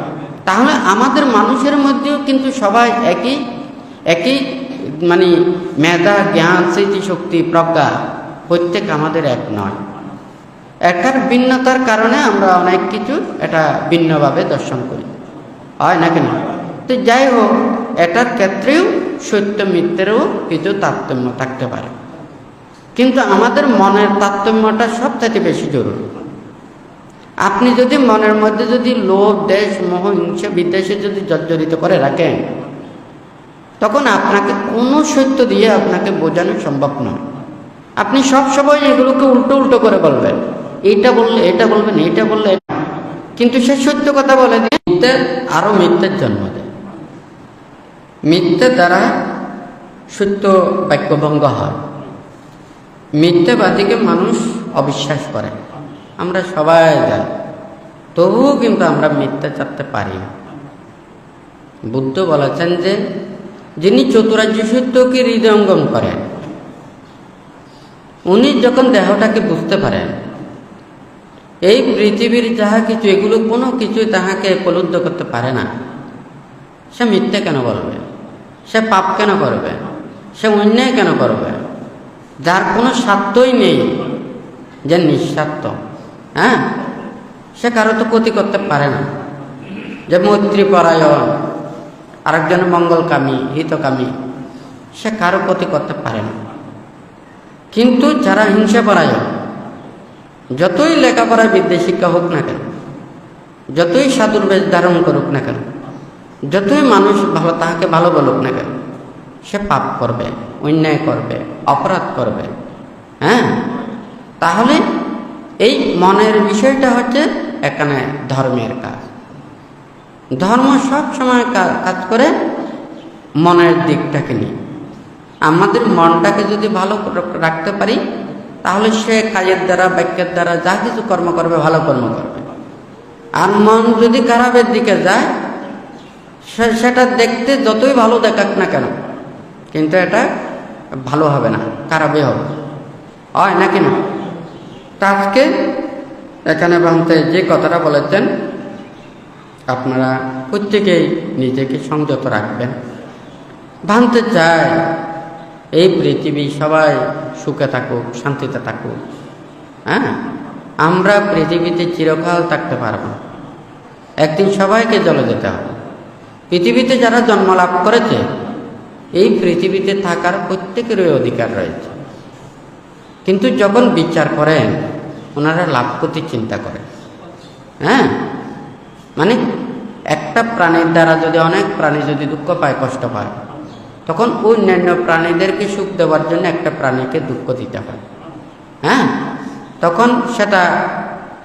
তাহলে আমাদের মানুষের মধ্যেও কিন্তু সবাই একই একই মানে মেধা, জ্ঞান, স্মৃতিশক্তি, প্রজ্ঞা প্রত্যেক আমাদের এক নয়। এটার ভিন্নতার কারণে আমরা অনেক কিছু এটা ভিন্নভাবে দর্শন করি, হয় নাকি না? তো যাই হোক, এটার ক্ষেত্রেও সত্য মিথ্যেরও কিছু তারতম্য থাকতে পারে, কিন্তু আমাদের মনের তারতম্যটা সবথেকে বেশি জরুরি। আপনি যদি মনের মধ্যে যদি লোভ, দেশ, মোহ, হিংসা, বিদ্বেষে যদি জর্জরিত করে রাখেন, তখন আপনাকে কোনো সত্য দিয়ে আপনাকে বোঝানো সম্ভব নয়। আপনি সব সময় এগুলোকে উল্টো উল্টো করে বলবেন, এইটা বললে এটা বলবেন, এইটা বললে এটা, কিন্তু সে সত্য কথা বলে দিয়ে মিথ্যে আরো মিথ্যের জন্ম দেয়। মিথ্যের দ্বারা সত্য বাক্যভঙ্গ হয়। মিথ্যাবাদীকে মানুষ অবিশ্বাস করে, আমরা সবাই জানি, তবুও কিন্তু আমরা মিথ্যা চাপতে পারি না। বুদ্ধ বলেছেন যে যিনি চতুরার্য সত্যকে হৃদয়ঙ্গম করেন, উনি যখন দেহটাকে বুঝতে পারেন, এই পৃথিবীর যাহা কিছু, এগুলো কোনো কিছুই তাহাকে প্রলুব্ধ করতে পারে না, সে মিথ্যা কেন বলবে, সে পাপ কেন করবে, সে অন্যায় কেন করবে, যার কোনো স্বার্থই নেই, যে নিঃস্বার্থ, হ্যাঁ, সে কারো তো ক্ষতি করতে পারে না। যে মৈত্রীপরায়ণ, আরেকজন মঙ্গলকামী, হিতকামী, সে কারো ক্ষতি করতে পারে না। কিন্তু যারা হিংসাপরায়ণ, যতই লেখাপড়া বিদ্যে শিক্ষা হোক না কেন, যতই সাধুর বেশ ধারণ করুক না কেন, যতই মানুষ ভালো তাহাকে ভালো বলুক না কেন, সে পাপ করবে, অন্যায় করবে, অপরাধ করবে। হ্যাঁ, তাহলে এই মনের বিষয়টা হচ্ছে এখানে ধর্মের কাজ। ধর্ম সব সময় কাজ করে মনের দিকটাকে নিয়ে। আমাদের মনটাকে যদি ভালো রাখতে পারি, তাহলে সে কাজের দ্বারা, বাক্যের দ্বারা যা কিছু কর্ম করবে, ভালো কর্ম করবে। আর মন যদি খারাপের দিকে যায়, সেটা দেখতে যতই ভালো দেখাক না কেন, কিন্তু এটা ভালো হবে না, খারাপই হবে, হয় নাকি না? আজকে এখানে ভাঙতে যে কথাটা বলেছেন, আপনারা প্রত্যেকেই নিজেকে সংযত রাখবেন। ভাঙতে চায় এই পৃথিবী সবাই সুখে থাকুক, শান্তিতে থাকুক। হ্যাঁ, আমরা পৃথিবীতে চিরকাল থাকতে পারব না, একদিন সবাইকে চলে যেতে হবে। পৃথিবীতে যারা জন্ম লাভ করেছে, এই পৃথিবীতে থাকার প্রত্যেকেরই অধিকার রয়েছে, কিন্তু যখন বিচার করেন ওনারা লাভ ক্ষতি চিন্তা করেন। হ্যাঁ, মানে একটা প্রাণীর দ্বারা যদি অনেক প্রাণী যদি দুঃখ পায়, কষ্ট পায়, তখন অন্যান্য প্রাণীদেরকে সুখ দেওয়ার জন্য একটা প্রাণীকে দুঃখ দিতে হয়। হ্যাঁ, তখন সেটা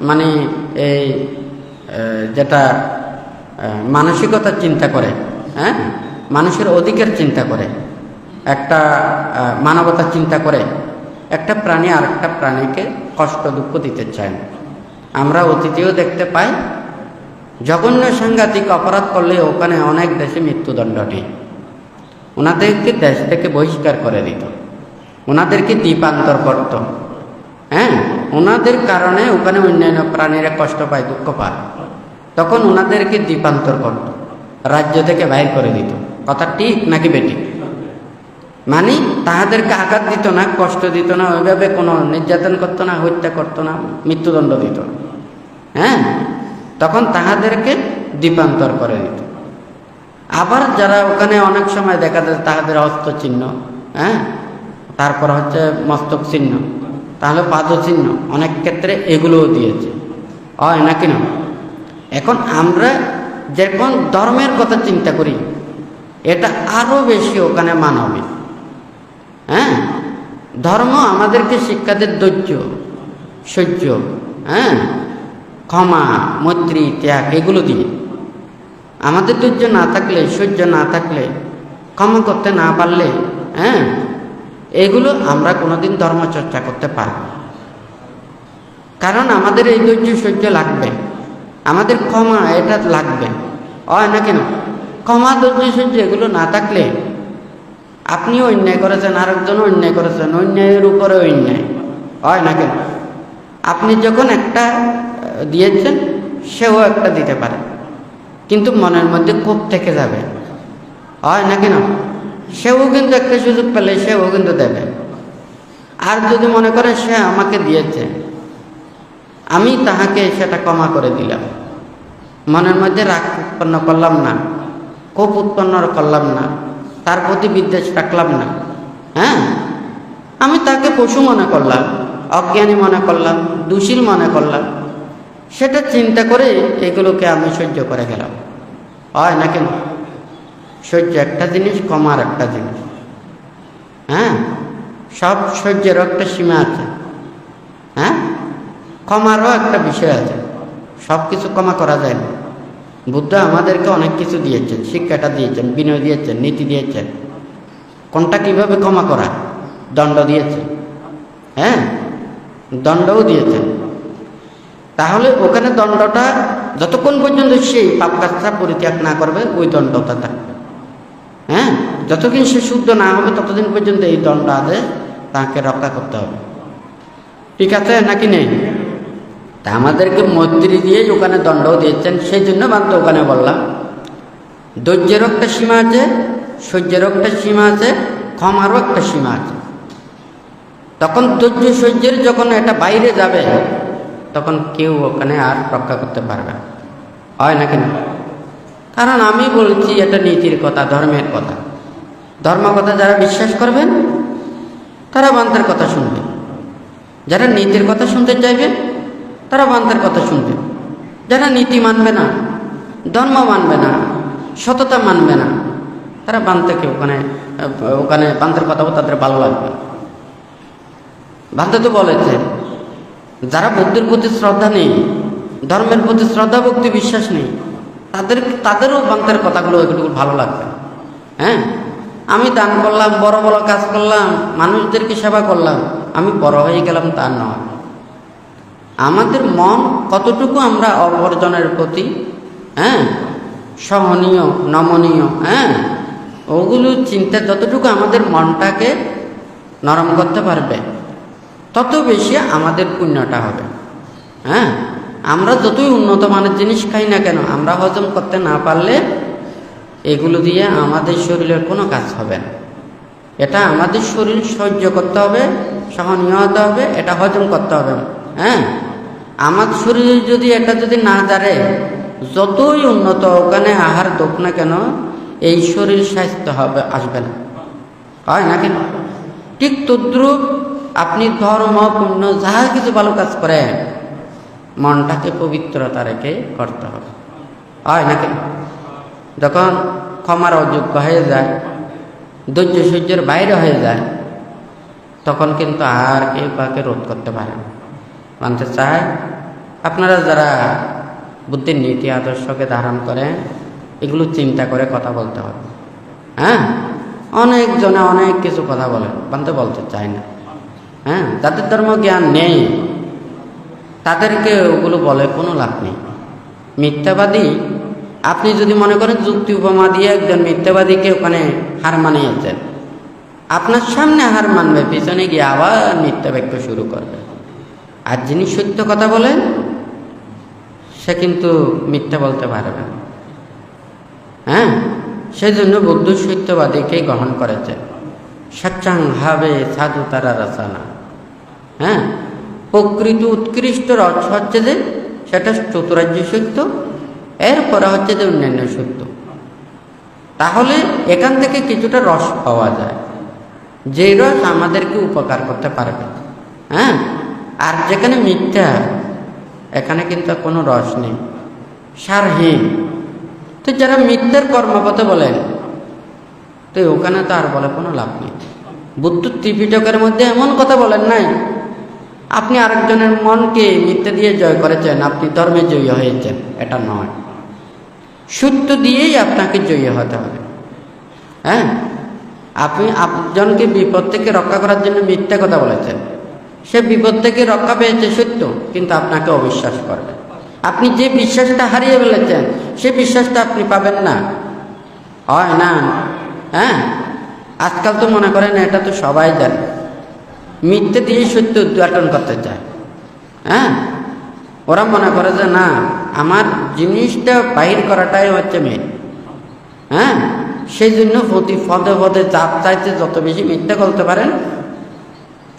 মানে এই যেটা মানসিকতা চিন্তা করে, হ্যাঁ, মানুষের অধিকার চিন্তা করে, একটা মানবতা চিন্তা করে একটা প্রাণী আর একটা প্রাণীকে কষ্ট দুঃখ দিতে চায় না। আমরা অতীতেও দেখতে পাই, জঘন্য সাংঘাতিক অপরাধ করলে ওখানে অনেক দেশে মৃত্যুদণ্ড নেই। ওনাদেরকে দেশ থেকে বহিষ্কার করে দিত, ওনাদেরকে দ্বীপান্তর করত। ওনাদের কারণে ওখানে অন্যান্য প্রাণীরা কষ্ট পায়, দুঃখ পায়, তখন ওনাদেরকে দ্বীপান্তর করত, রাজ্য থেকে বাইর করে দিত। কথা ঠিক নাকি বেটি? মানে তাহাদেরকে আঘাত দিত না, কষ্ট দিত না, ওইভাবে কোনো নির্যাতন করতো না, হত্যা করতো না, মৃত্যুদণ্ড দিত। তখন তাহাদেরকে দ্বীপান্তর করে দিত। আবার যারা ওখানে অনেক সময় দেখা যায় তাহাদের হস্ত চিহ্ন, তারপর হচ্ছে মস্তক চিহ্ন, তাহলে পাদ চিহ্ন, অনেক ক্ষেত্রে এগুলোও দিয়েছে, হয় নাকি না? এখন আমরা যখন ধর্মের কথা চিন্তা করি, এটা আরো বেশি ওখানে মানবিক। ধর্ম আমাদেরকে শিক্ষা দেয় ধৈর্য, সহ্য, ক্ষমা, মৈত্রী, ত্যাগ, এগুলো দিয়ে। আমাদের ধৈর্য না থাকলে, সহ্য না থাকলে, ক্ষমা করতে না পারলে, এগুলো আমরা কোনোদিন ধর্ম চর্চা করতে পারব না। কারণ আমাদের এই ধৈর্য সহ্য লাগবে, আমাদের ক্ষমা এটা লাগবে, হয় না কেন? ক্ষমা, ধৈর্য, সহ্য এগুলো না থাকলে আপনিও অন্যায় করেছেন, আরেকজনও অন্যায় করেছেন, অন্যায়ের উপরে অন্যায়, হয় না কেন? আপনি যখন একটা দিয়েছেন, সেও একটা দিতে পারে, কিন্তু মনের মধ্যে ক্ষোভ থেকে যাবে, হয় না কেন? সেও কিন্তু একটা সুযোগ পেলে সেও কিন্তু দেবে। আর যদি মনে করে সে আমাকে দিয়েছে, আমি তাহাকে সেটা ক্ষমা করে দিলাম, মনের মধ্যে রাগ উৎপন্ন করলাম না, ক্ষোভ উৎপন্ন করলাম না, তার প্রতি বিদ্বেষ রাখলাম না, আমি তাকে পশু মনে করলাম, অজ্ঞানী মনে করলাম, দোষী মনে করলাম, সেটা চিন্তা করে এগুলোকে আমি সহ্য করে গেলাম, হয় না কেন? সহ্য একটা জিনিস, ক্ষমার একটা জিনিস। সব সহ্যেরও একটা সীমা আছে, ক্ষমারও একটা বিষয় আছে, সব কিছু ক্ষমা করা যায় না। বুদ্ধ আমাদেরকে অনেক কিছু দিয়েছেন, শিক্ষাটা দিয়েছেন, বিনয় দিয়েছেন, নীতি দিয়েছেন, কোনটা কিভাবে ক্ষমা করা, দণ্ড দিয়েছেন, দণ্ডও দিয়েছেন। তাহলে ওখানে দণ্ডটা যতক্ষণ পর্যন্ত সেই পাপ কাজটা পরিত্যাগ না করবে, ওই দণ্ডটা থাকবে। যতদিন সে শুদ্ধ না হবে, ততদিন পর্যন্ত এই দণ্ড আদেশ তাকে রক্ষা করতে হবে। ঠিক আছে নাকি নেই? তা আমাদেরকে মৈত্রী দিয়ে ওখানে দণ্ডও দিয়েছেন, সেই জন্য বাধ্য ওখানে বললাম ধৈর্যেরও একটা সীমা আছে, সহ্যেরও একটা সীমা আছে, ক্ষমারও একটা সীমা আছে। তখন ধৈর্য সহ্যের যখন এটা বাইরে যাবে, তখন কেউ ওখানে আর রক্ষা করতে পারবে না, হয় নাকি না? কারণ আমি বলছি এটা নীতির কথা, ধর্মের কথা। ধর্ম কথা যারা বিশ্বাস করবেন তারা বান্তের কথা শুনবেন, যারা নীতির কথা শুনতে চাইবেন তারা বান্তের কথা শুনবেন। যারা নীতি মানবে না, ধর্ম মানবে না, সততা মানবে না, তারা বান্তেকে ওখানে বান্তের কথাও তাদের ভালো লাগবে। বান্তে তো বলেছে যারা বুদ্ধির প্রতি শ্রদ্ধা নেই, ধর্মের প্রতি শ্রদ্ধা ভক্তি বিশ্বাস নেই, তাদেরও বান্তের কথাগুলো একটু ভালো লাগবে। আমি দান করলাম, বড় বড় কাজ করলাম, মানুষদেরকে সেবা করলাম, আমি বড় হয়ে গেলাম, তা নয়। আমাদের মন কতটুকু আমরা অপরজনের প্রতি সহনীয়, নমনীয়, ওগুলো চিন্তা যতটুকু আমাদের মনটাকে নরম করতে পারবে, তত বেশি আমাদের পুণ্যটা হবে। আমরা যতই উন্নত মানের জিনিস খাই না কেন, আমরা হজম করতে না পারলে এগুলো দিয়ে আমাদের শরীরের কোনো কাজ হবে না। এটা আমাদের শরীর সহ্য করতে হবে, সহনীয় হতে হবে, এটা হজম করতে হবে। আমার শরীর যদি এটা যদি না জানে, যতই উন্নত ওখানে আহার দোক না কেন, এই শরীর স্বাস্থ্য হবে, আসবে না, হয় না কেন? ঠিক তদ্রুপ আপনি ধর্ম, পুণ্য, যাহা কিছু ভালো কাজ করেন, মনটাকে পবিত্রতা রেখে করতে হবে, হয় না কেন? যখন ক্ষমার অযোগ্য হয়ে যায়, ধৈর্য সহ্যের বাইরে হয়ে যায়, তখন কিন্তু আর কেউ কাউকে রোধ করতে পারে না। মানতে চায় আপনারা যারা বুদ্ধির নীতি আদর্শকে ধারণ করেন, এগুলো চিন্তা করে কথা বলতে হবে। অনেকজনে অনেক কিছু কথা বলে, বলতে চায় না। হ্যাঁ, যাদের ধর্ম জ্ঞান নেই তাদেরকে ওগুলো বলে কোনো লাভ নেই। মিথ্যাবাদী, আপনি যদি মনে করেন যুক্তি উপমা দিয়ে একজন মিথ্যাবাদীকে ওখানে হার মানিয়েছেন, আপনার সামনে হার মানবে, পিছনে গিয়ে আবার মিথ্যা বাক্য শুরু করবে। আর যিনি সত্য কথা বলেন সে কিন্তু মিথ্যা বলতে পারবে না। হ্যাঁ, সেই জন্য বুদ্ধ সত্যবাদীকে গ্রহণ করেছেন। সচ্চাং ভাবে সাধু তারা রচনা। হ্যাঁ, প্রকৃত উৎকৃষ্ট রস হচ্ছে যে সেটা চতুরার্য সত্য, এরপরে হচ্ছে যে অন্যান্য সত্য। তাহলে এখান থেকে কিছুটা রস পাওয়া যায়, যে রস আমাদেরকে উপকার করতে পারবে। হ্যাঁ, আর যেখানে মিথ্যা, এখানে কিন্তু কোনো রস নেই, সারহীন। তো যারা মিথ্যার কর্মপথে বলেন, তো ওখানে তো আর বলে কোনো লাভ নেই। বুদ্ধ ত্রিপিটকের মধ্যে এমন কথা বলেন নাই আপনি আরেকজনের মনকে মিথ্যা দিয়ে জয় করেছেন, আপনি ধর্মে জয়ী হয়েছেন, এটা নয়। সত্য দিয়েই আপনাকে জয়ী হতে হবে। হ্যাঁ, আপনি একজনকে বিপদ থেকে রক্ষা করার জন্য মিথ্যা কথা বলেছেন, সে বিপদ থেকে রক্ষা পেয়েছে সত্য, কিন্তু আপনাকে অবিশ্বাস করবে। আপনি যে বিশ্বাসটা হারিয়ে ফেলেছেন সে বিশ্বাসটা আপনি পাবেন না, হয় না? হ্যাঁ, আজকাল তো মনে করেন এটা তো সবাই জানে, মিথ্যে দিয়ে সত্য উদ্ঘাটন করতে চায়। হ্যাঁ, ওরা মনে করে যে না, আমার জিনিসটা বাহির করাটাই হচ্ছে মেন। হ্যাঁ, সেই জন্য প্রতি পদে পদে চাপ চাইতে যত বেশি মিথ্যা বলতে পারেন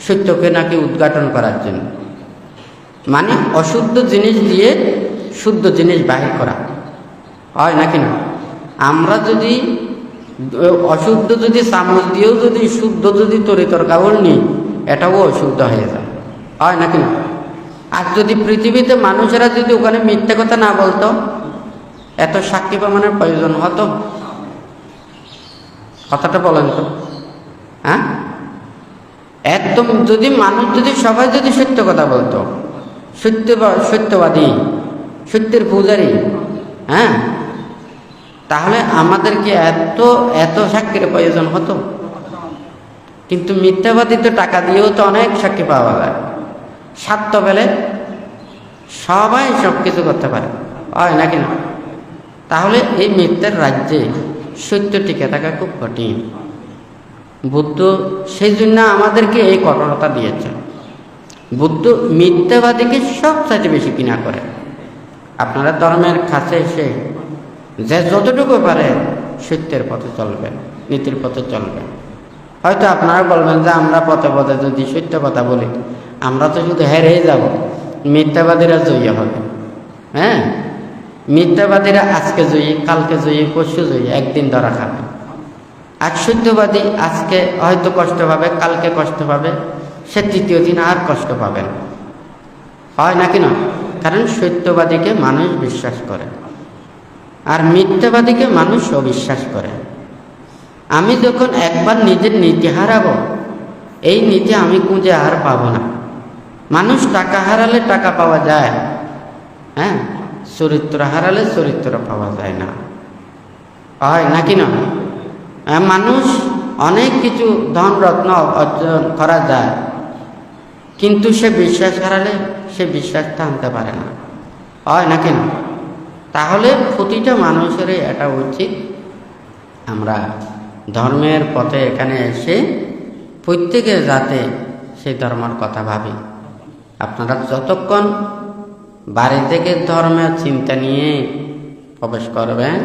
সত্যকে নাকি উদ্ঘাটন করার জন্য, মানে অশুদ্ধ জিনিস দিয়ে শুদ্ধ জিনিস বাহির করা, হয় নাকি না? আমরা যদি অশুদ্ধ যদি চামচ দিয়েও যদি শুদ্ধ যদি তরিতর কাপড় নিই, এটাও অশুদ্ধ হয়ে যায়, হয় নাকি না? আর যদি পৃথিবীতে মানুষেরা যদি ওখানে মিথ্যা কথা না বলতো, এত সাক্ষী প্রমাণের প্রয়োজন হতো? কথাটা বলেন তো। হ্যাঁ, একদম যদি মানুষ যদি সবাই যদি সত্য কথা বলতো, সত্যবাদী, সত্যের পূজারী, হ্যাঁ, তাহলে আমাদেরকে এত সাক্ষীর প্রয়োজন হতো? কিন্তু মিথ্যাবাদী তো টাকা দিয়েও তো অনেক সাক্ষী পাওয়া যায়, স্বার্থ পেলে সবাই সব কিছু করতে পারে, হয় নাকি না? তাহলে এই মিথ্যার রাজ্যে সত্য টিকে থাকা খুব কঠিন। বুদ্ধ সেই জন্য আমাদেরকে এই কঠোরতা দিয়েছে। বুদ্ধ মিথ্যাবাদীকে সবচাইতে বেশি ঘৃণা করে। আপনারা ধর্মের কাছে এসে যে যতটুকু পারে সত্যের পথে চলবেন, নীতির পথে চলবেন। হয়তো আপনারা বলবেন যে আমরা পথে পথে যদি সত্য কথা বলি আমরা তো শুধু হেরেই যাব, মিথ্যাবাদীরা জয়ী হবে। হ্যাঁ, মিথ্যাবাদীরা আজকে জয়ী, কালকে জয়ী, পরশু জয়ী, একদিন ধরা খাবে। আর সত্যবাদী আজকে হয়তো কষ্ট পাবে, কালকে কষ্ট পাবে, সে তৃতীয় দিন আর কষ্ট পাবে না, হয় নাকি না? কারণ সত্যবাদীকে মানুষ বিশ্বাস করে আর মিথ্যাবাদীকে মানুষ অবিশ্বাস করে। আমি যখন একবার নিজের নীতি হারাবো, এই নীতি আমি খুঁজে আর পাবো না। মানুষ টাকা হারালে টাকা পাওয়া যায়, হ্যাঁ, চরিত্র হারালে চরিত্র পাওয়া যায় না, হয় নাকি না? মানুষ অনেক কিছু ধন রত্ন অর্জন করা যায়, কিন্তু সে বিশ্বাস হারালে সে বিশ্বাসটা আনতে পারে না, হয় নাকি না? তাহলে প্রতিটা মানুষেরই এটা উচিত আমরা ধর্মের পথে এখানে এসে প্রত্যেকে যাতে সেই ধর্মের কথা ভাবি। আপনারা যতক্ষণ বাড়ি থেকে ধর্মের চিন্তা নিয়ে প্রবেশ করবেন,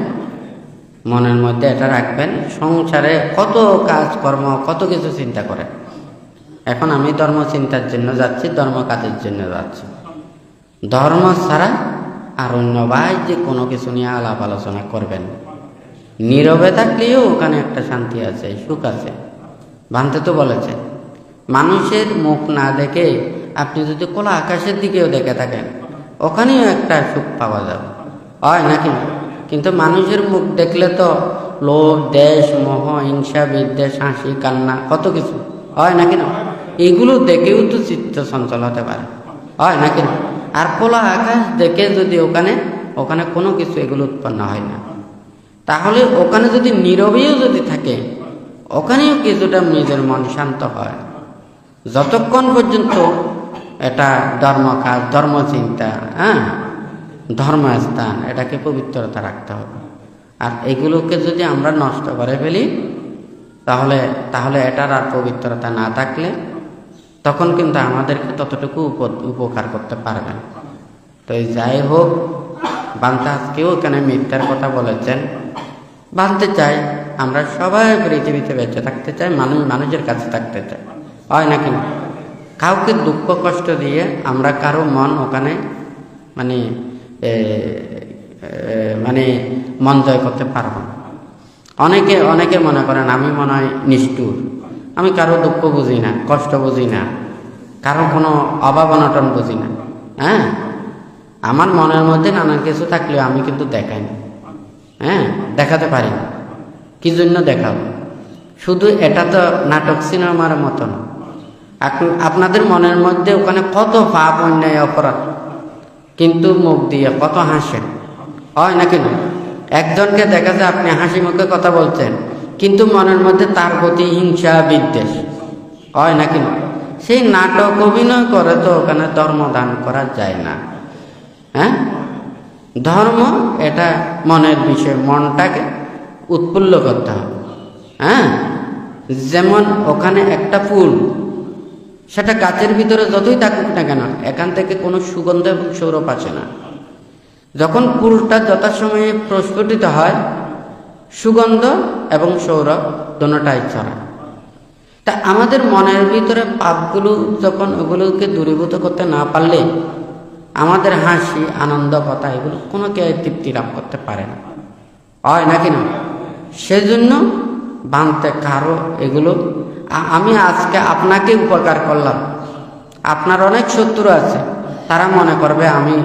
মনের মধ্যে এটা রাখবেন, সংসারে কত কাজকর্ম কত কিছু চিন্তা করেন। এখন আমি ধর্ম চিন্তার জন্য যাচ্ছি, ধর্ম কাজের জন্য যাচ্ছি, ধর্ম ছাড়া আর অন্য ভাই যে কোনো কিছু নিয়ে আলাপ আলোচনা করবেন। নীরবে থাকলেও ওখানে একটা শান্তি আছে, সুখ আছে। ভান্তে তো বলেছে মানুষের মুখ না দেখে আপনি যদি খোলা আকাশের দিকেও দেখে থাকেন ওখানেও একটা সুখ পাওয়া যাবে, হয় নাকি? কিন্তু মানুষের মুখ দেখলে তো লোভ, দেশ, মোহ, হিংসা, বিদ্বেষ, হাসি, কান্না, কত কিছু, হয় নাকি না? এগুলো দেখেও তো চিত্ত চঞ্চল হতে পারে, হয় নাকি না? আর খোলা আকাশ দেখে যদি ওখানে কোনো কিছু এগুলো উৎপন্ন হয় না, তাহলে ওখানে যদি নীরবেও যদি থাকে ওখানেও কিছুটা নিজের মন শান্ত হয়। যতক্ষণ পর্যন্ত এটা ধর্মকাজ, ধর্মচিন্তা, ধর্মস্থান, এটাকে পবিত্রতা রাখতে হবে। আর এগুলোকে যদি আমরা নষ্ট করে ফেলি তাহলে এটার আর পবিত্রতা না থাকলে তখন কিন্তু আমাদেরকে ততটুকু উপকার করতে পারবে না। তো যাই হোক, বান্দা আজকেও এখানে মিথ্যার কথা বলেছেন। বানতে চাই, আমরা সবাই পৃথিবীতে বেঁচে থাকতে চাই, মানুষের কাছে থাকতে চাই, হয় না কেন? কাউকে দুঃখ কষ্ট দিয়ে আমরা কারো মন ওখানে মানে মন জয় করতে পারবো না। অনেকে মনে করেন আমি মনে হয় নিষ্ঠুর, আমি কারো দুঃখ বুঝি না, কষ্ট বুঝি না, কারো কোনো অভাব অনটন বুঝি না। আমার মনের মধ্যে নানান কিছু থাকলেও আমি কিন্তু দেখাই না, দেখাতে পারি না। কি জন্য দেখাবো? শুধু এটা তো নাটক সিনেমার মতো না। আপনাদের মনের মধ্যে ওখানে কত পাপ, অন্যায়, অপরাধ, কিন্তু মুখ দিয়ে কত হাসেন, হয় না কেন? একজনকে দেখা যায় আপনি হাসি মুখে কথা বলছেন, কিন্তু মনের মধ্যে তার প্রতি হিংসা, বিদ্বেষ, হয় না কেন? সেই নাটক অভিনয় করে তো ওখানে ধর্ম দান করা যায় না। ধর্ম এটা মনের বিষয়, মনটাকে উৎফুল্ল করতে হবে। যেমন ওখানে একটা ফুল, সেটা গাছের ভিতরে যতই থাকুক না কেন, এখান থেকে কোনো সুগন্ধ এবং সৌরভ আসে না। যখন ফুলটা যথাসময়ে প্রস্ফুটিত হয়, সুগন্ধ এবং সৌরভ দুটোটাই ছড়ায়। তা আমাদের মনের ভিতরে পাপগুলো যখন ওগুলোকে দূরীভূত করতে না পারলে আমাদের হাসি, আনন্দ, কথা এগুলো কোনো কেউ তৃপ্তি লাভ করতে পারে না, হয় না কিনা? সেজন্য বানতে কারো এগুলো, আমি আজকে আপনাকে উপকার করলাম, আপনার অনেক শত্রু আছে, তারা মনে করবে আমি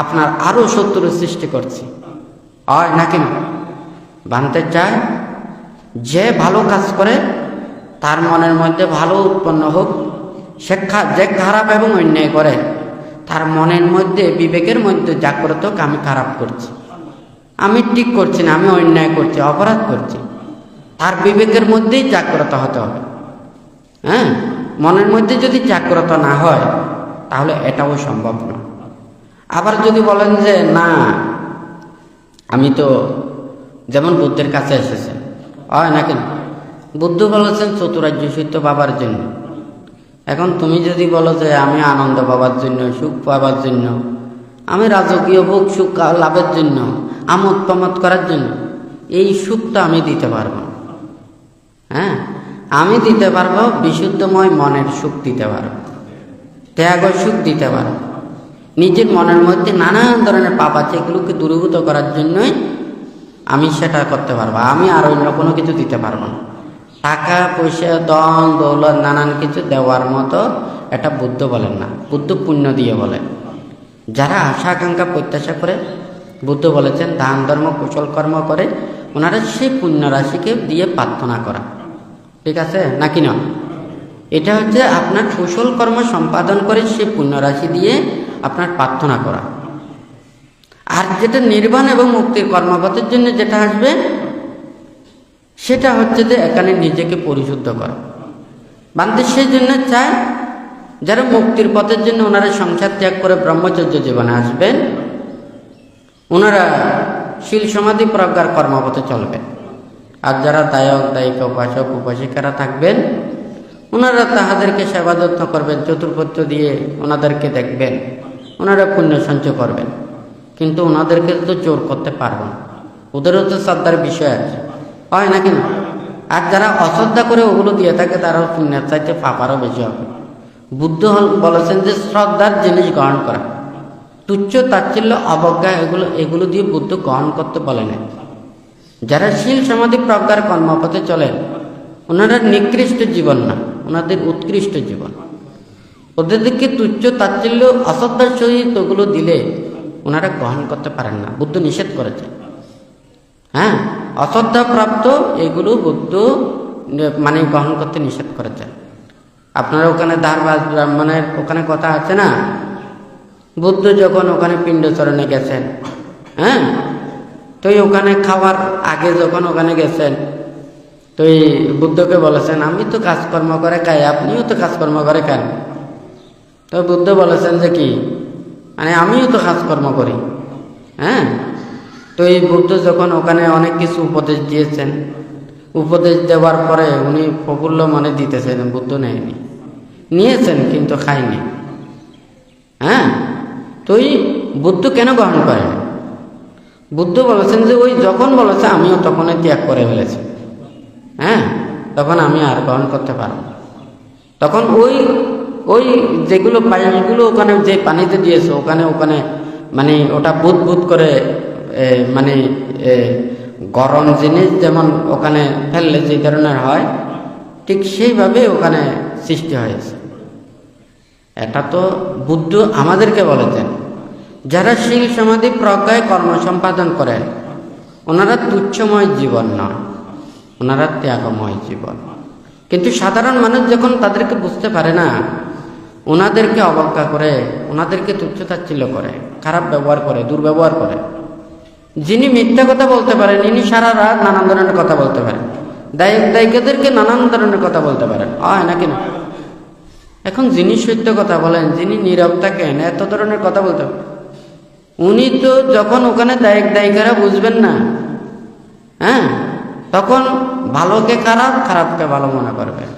আপনার আরো শত্রু সৃষ্টি করছি, হয় না কিনা? বানতে চায় যে ভালো কাজ করে তার মনের মধ্যে ভালো উৎপন্ন হোক, যে খারাপ এবং অন্যায় করে তার মনের মধ্যে, বিবেকের মধ্যে জাগ্রত হোক আমি খারাপ করছি, আমি ঠিক করছি না, আমি অন্যায় করছি, অপরাধ করছি, তার বিবেকের মধ্যেই জাগ্রত হতে হবে। মনের মধ্যে যদি জাগ্রত না হয় তাহলে এটাও সম্ভব না। আবার যদি বলেন যে না, আমি তো যেমন বুদ্ধের কাছে এসেছেন, হয় না কেন? বুদ্ধ বলেছেন চতুরার্য সত্য পাবার জন্য। এখন তুমি যদি বলো যে আমি আনন্দ পাবার জন্য, সুখ পাবার জন্য, আমি রাজকীয় ভোগ সুখ লাভের জন্য, আমোদ প্রমোদ করার জন্য, এই সুখটা আমি দিতে পারবো না। আমি দিতে পারবো বিশুদ্ধময় মনের সুখ দিতে পারবো, ত্যাগ সুখ দিতে পারবো। নিজের মনের মধ্যে নানান ধরনের পাপ আছে, এগুলোকে দূরীভূত করার জন্যই আমি সেটা করতে পারবো। আমি আর অন্য কোনো কিছু দিতে পারবো না। টাকা পয়সা, ধন দৌলত, নানান কিছু দেওয়ার মতো এটা বুদ্ধ বলেন না, বুদ্ধ পুণ্য দিয়ে বলেন। যারা আশা আকাঙ্ক্ষা প্রত্যাশা করে, বুদ্ধ বলেছেন দান ধর্ম কুশল কর্ম করে, ওনারা সেই পুণ্য রাশিকে দিয়ে প্রার্থনা করা, ঠিক আছে নাকি না? এটা হচ্ছে আপনার কুশল কর্ম সম্পাদন করে সেই পুণ্য রাশি দিয়ে আপনার প্রার্থনা করা। আর যেটা নির্বাণ এবং মুক্তির কর্মপথের জন্য যেটা আসবে, সেটা হচ্ছে যে এখানে নিজেকে পরিশুদ্ধ করা। বান্ধব সেই জন্য চায় যারা মুক্তির পথের জন্য ওনারা সংসার ত্যাগ করে ব্রহ্মচর্য জীবনে আসবেন, ওনারা শীল সমাধি প্রজ্ঞার কর্মপথে চলবেন। আর যারা দায়ক দায়িকা, উপাসক উপাসিকারা থাকবেন, ওনারা তাহাদেরকে সেবা যত্ন করবেন, চতুর্পত্র দিয়ে ওনাদেরকে দেখবেন, ওনারা পুণ্য সঞ্চয় করবেন। কিন্তু ওনাদেরকে তো জোর করতে পারবেন, ওদেরও তো শ্রদ্ধার বিষয় আছে, হয় না কেন? আর যারা অশ্রদ্ধা করে ওগুলো দিয়ে থাকে তারাও পুণ্যের চাইতে পাপারও বেশি হবে। বুদ্ধ বলেছেন যে শ্রদ্ধার জিনিস গ্রহণ করা, তুচ্ছ তাচ্ছিল্য অবজ্ঞা এগুলো দিয়ে বুদ্ধ গ্রহণ করতে বলে না। যারা শীল সমাধি প্রজ্ঞার কর্মপথে চলেন, ওনারা নিকৃষ্ট জীবন না, ওনাদের উৎকৃষ্ট জীবন। ওদেরকে তুচ্ছ তাচ্ছিল্য অশ্রদ্ধার সহিত ওগুলো দিলে ওনারা গ্রহণ করতে পারেন না, বুদ্ধ নিষেধ করেছেন। অশ্রদ্ধা প্রাপ্ত এগুলো বুদ্ধ গ্রহণ করতে নিষেধ করেছেন। আপনারা ওখানে ধারবাজ ব্রাহ্মণের ওখানে কথা আছে না, বুদ্ধ যখন ওখানে পিণ্ডচরণে গেছেন, তো ওখানে খাওয়ার আগে যখন ওখানে গেছেন, তো এই বুদ্ধকে বলেছেন, আমি তো কাজকর্ম করে খাই, আপনিও তো কাজকর্ম করে খান। তো বুদ্ধ বলেছেন যে কি, মানে আমিও তো কাজকর্ম করি। হ্যাঁ, তো এই বুদ্ধ যখন ওখানে অনেক কিছু উপদেশ দিয়েছেন, উপদেশ দেওয়ার পরে উনি প্রফুল্ল মনে দিতেছেন, বুদ্ধ নেয়নি, নিয়েছেন কিন্তু খায়নি। হ্যাঁ, তো ওই বুদ্ধ কেন গ্রহণ করেন? বুদ্ধ বলেছেন যে ওই যখন বলেছে আমিও তখনই ত্যাগ করে ফেলেছি। হ্যাঁ, তখন আমি আর গ্রহণ করতে পারব। তখন ওই ওই যেগুলো পায়েসগুলো ওখানে যে পানিতে দিয়েছে ওখানে মানে ওটা বুদ বুদ করে মানে গরম জিনিস যেমন ওখানে ফেললে যে ধরনের হয়, ঠিক সেইভাবে ওখানে সৃষ্টি হয়েছে। এটা তো বুদ্ধ আমাদেরকে বলেছেন, যারা শীল সমাধি প্রজ্ঞায় কর্ম সম্পাদন করেন ওনারা তুচ্ছময় জীবন নয়, ওনারা ত্যাগময় জীবন। কিন্তু সাধারণ মানুষ যখন তাদেরকে বুঝতে পারে না, ওনাদেরকে অবজ্ঞা করে, ওনাদেরকে তুচ্ছতাচ্ছিল্য করে, খারাপ ব্যবহার করে, দুর্ব্যবহার করে। যিনি মিথ্যা কথা বলতে পারেন ইনি সারা রাত নানান ধরনের কথা বলতে পারেন, দায়িকাদেরকে নানান ধরনের কথা বলতে পারেন, হয় নাকি না? এখন যিনি সত্য কথা বলেন, যিনি নীরব থাকেন, এত ধরনের কথা বলতে পারেন, উনি তো যখন ওখানে দায়িকারা বুঝবেন না, হ্যাঁ, তখন ভালোকে খারাপ, খারাপকে ভালো মনে করবেন।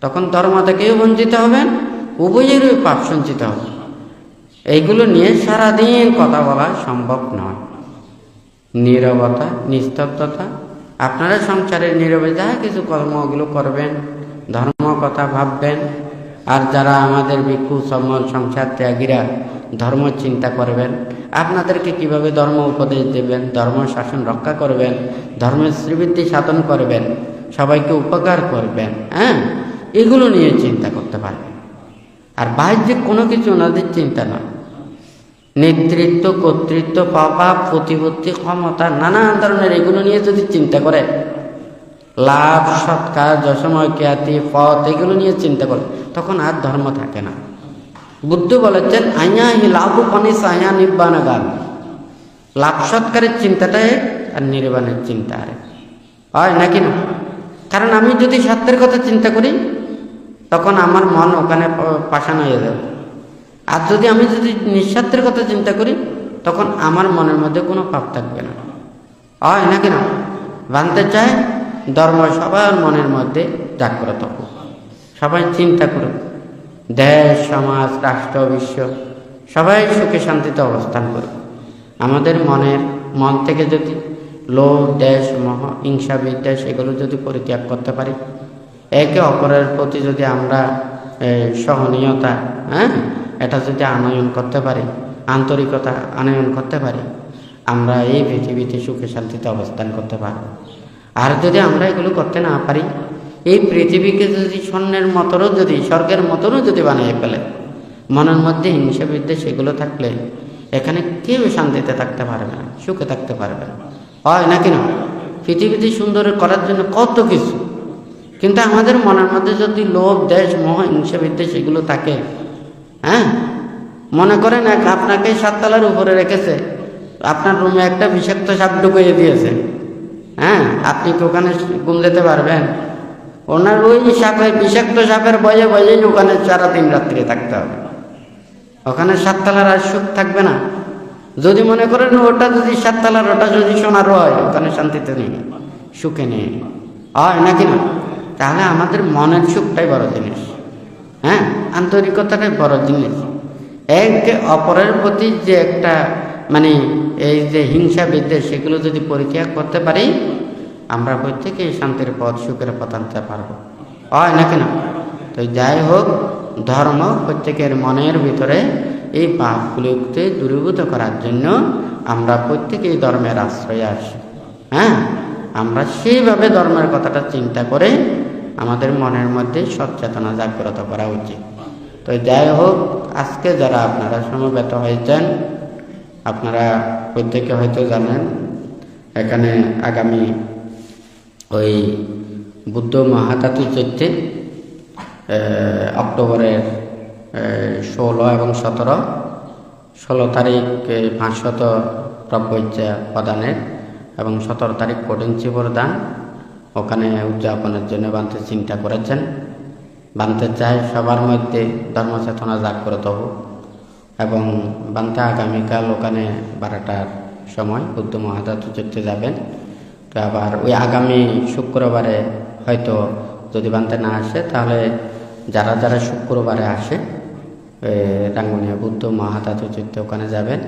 তখন ধর্ম থেকেও বঞ্চিত হবেন, উভয়েরই পাপ সঞ্চিত হবে। এইগুলো নিয়ে সারাদিন কথা বলা সম্ভব নয়। নীরবতা, নিস্তব্ধতা, আপনারা সংসারের নীরবে যা কিছু কর্মগুলো করবেন, ধর্ম কথা ভাববেন। আর যারা আমাদের ভিক্ষু সম্মল সংসার ত্যাগীরা ধর্ম চিন্তা করবেন, আপনাদেরকে কিভাবে ধর্ম উপদেশ দেবেন, ধর্ম শাসন রক্ষা করবেন, ধর্মের শ্রীবৃদ্ধি সাধন করবেন, সবাইকে উপকার করবেন। হ্যাঁ, এগুলো নিয়ে চিন্তা করতে পারবেন। আর বাহ্যিক কোনো কিছু ওনাদের চিন্তা নয়। নেতৃত্ব, কর্তৃত্ব, প্রভাব, প্রতিপত্তি, ক্ষমতা, নানান ধরনের এগুলো নিয়ে যদি চিন্তা করে, লাভ, সৎকার, যশময়, খ্যাতি, পথ, এগুলো নিয়ে চিন্তা করে, তখন আর ধর্ম থাকে না। বুদ্ধ বলেছেন, আইয়া হি লাভ পানিস আয়া নিব্বান গান। লাভ সৎকারের চিন্তাটাই আর নির্বাণের চিন্তা আরে হয় নাকি না? কারণ আমি যদি স্বার্থের কথা চিন্তা করি তখন আমার মন ওখানে পাষাণ হয়ে যাবে। আর আমি যদি নিঃস্বার্থের কথা চিন্তা করি তখন আমার মনের মধ্যে কোনো পাপ থাকবে না, হয় নাকি না? বানতে চায় ধর্ম সবার মনের মধ্যে জাগ্রত হোক, সবাই চিন্তা করুক, দেশ, সমাজ, রাষ্ট্র, বিশ্ব সবাই সুখে শান্তিতে অবস্থান করুক। আমাদের মন থেকে যদি লোভ, দেশ, মোহ, হিংসা, বিদ্বেষ এগুলো যদি পরিত্যাগ করতে পারি, একে অপরের প্রতি যদি আমরা সহনীয়তা, হ্যাঁ, এটা যদি আনয়ন করতে পারি, আন্তরিকতা আনয়ন করতে পারি, আমরা এই পৃথিবীতে সুখে শান্তিতে অবস্থান করতে পারব। আর যদি আমরা এগুলো করতে না পারি, এই পৃথিবীকে যদি স্বর্ণের মতনও যদি, স্বর্গের মতনও যদি বানিয়ে ফেলে, মনের মধ্যে হিংসা বিদ্বেষ এগুলো থাকলে এখানে কেউ শান্তিতে থাকতে পারবে না, সুখে থাকতে পারবে না, হয় নাকি না? পৃথিবীতে সুন্দর করার জন্য কত কিছু, কিন্তু আমাদের মনের মধ্যে যদি লোভ, দেশ, মোহ, হিংসা বিদ্বেষ এগুলো থাকে, হ্যাঁ, মনে করেন আপনাকে 7 তলার উপরে রেখেছে, আপনার রুমে একটা বিষাক্ত সাপ ঢুকিয়ে দিয়েছে, হ্যাঁ, আপনি কি ওখানে ঘুম যেতে পারবেন? ওনার ওই বিষাক্ত সাপের ভয়ে ভয়েই ওখানে সারা দিন রাত্রি থাকতে হবে। ওখানে 7 তলার আর সুখ থাকবে না। যদি মনে করেন ওটা যদি 7 তলার, ওটা যদি সোনার হয়, ওখানে শান্তিতে নেই, সুখে নেই, হয় নাকি না? তাহলে আমাদের মনের সুখটাই বড় জিনিস, হ্যাঁ, আন্তরিকতাটাই বড় জিনিস। একে অপরের প্রতি যে একটা মানে এই যে হিংসা বিদ্বেষ সেগুলো যদি পরিত্যাগ করতে পারি, আমরা প্রত্যেকেই শান্তির পথ, সুখের পথ আনতে পারবো, হয় নাকি না? তো যাই হোক, ধর্ম প্রত্যেকের মনের ভিতরে এই পাপগুলোকে দূরীভূত করার জন্য আমরা প্রত্যেকেই ধর্মের আশ্রয়ে আসি। হ্যাঁ, আমরা সেইভাবে ধর্মের কথাটা চিন্তা করে আমাদের মনের মধ্যে সচেতনা জাগ্রত করা উচিত। তো যাই হোক, আজকে যারা আপনারা সমবেত হয়েছেন, আপনারা প্রত্যেকে হয়তো জানেন এখানে আগামী ওই বুদ্ধ মহাতাতু চৈত্যে অক্টোবরের 16 এবং 17 তারিখ 500 প্রবজ্জা প্রদানের এবং 17 তারিখ কঠিন চিবর দান ওখানে উদযাপনের জন্য বানতে চিন্তা করেছেন। বানতে চাই সবার মধ্যে ধর্মচেতনা জাগ্রত হোক এবং বানতে আগামীকাল ওখানে 12টার সময় বুদ্ধ মহাধাতু যুদ্ধে যাবেন। তো আবার ওই আগামী শুক্রবারে হয়তো যদি বানতে না আসে তাহলে যারা যারা শুক্রবারে আসে রাঙ্গুনিয়া বুদ্ধ মহাধাতু যুদ্ধে ওখানে যাবেন।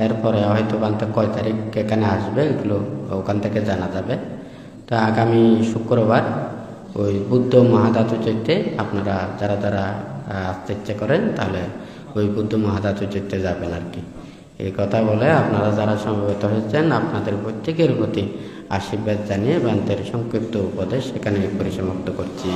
এরপরে হয়তো বানতে কয় তারিখ এখানে আসবে এগুলো ওখান থেকে জানা যাবে। তো আগামী শুক্রবার ওই বুদ্ধ মহাধাতু যুদ্ধে আপনারা যারা যারা আসতে ইচ্ছে করেন তাহলে ওই বুদ্ধ মহাধাতু যুদ্ধে যাবেন আর কি। এই কথা বলে আপনারা যারা সমবেত হয়েছেন আপনাদের প্রত্যেকের প্রতি আশীর্বাদ জানিয়ে বান্তের সংক্ষিপ্ত উপদেশ এখানে পরিসমাপ্ত করছি।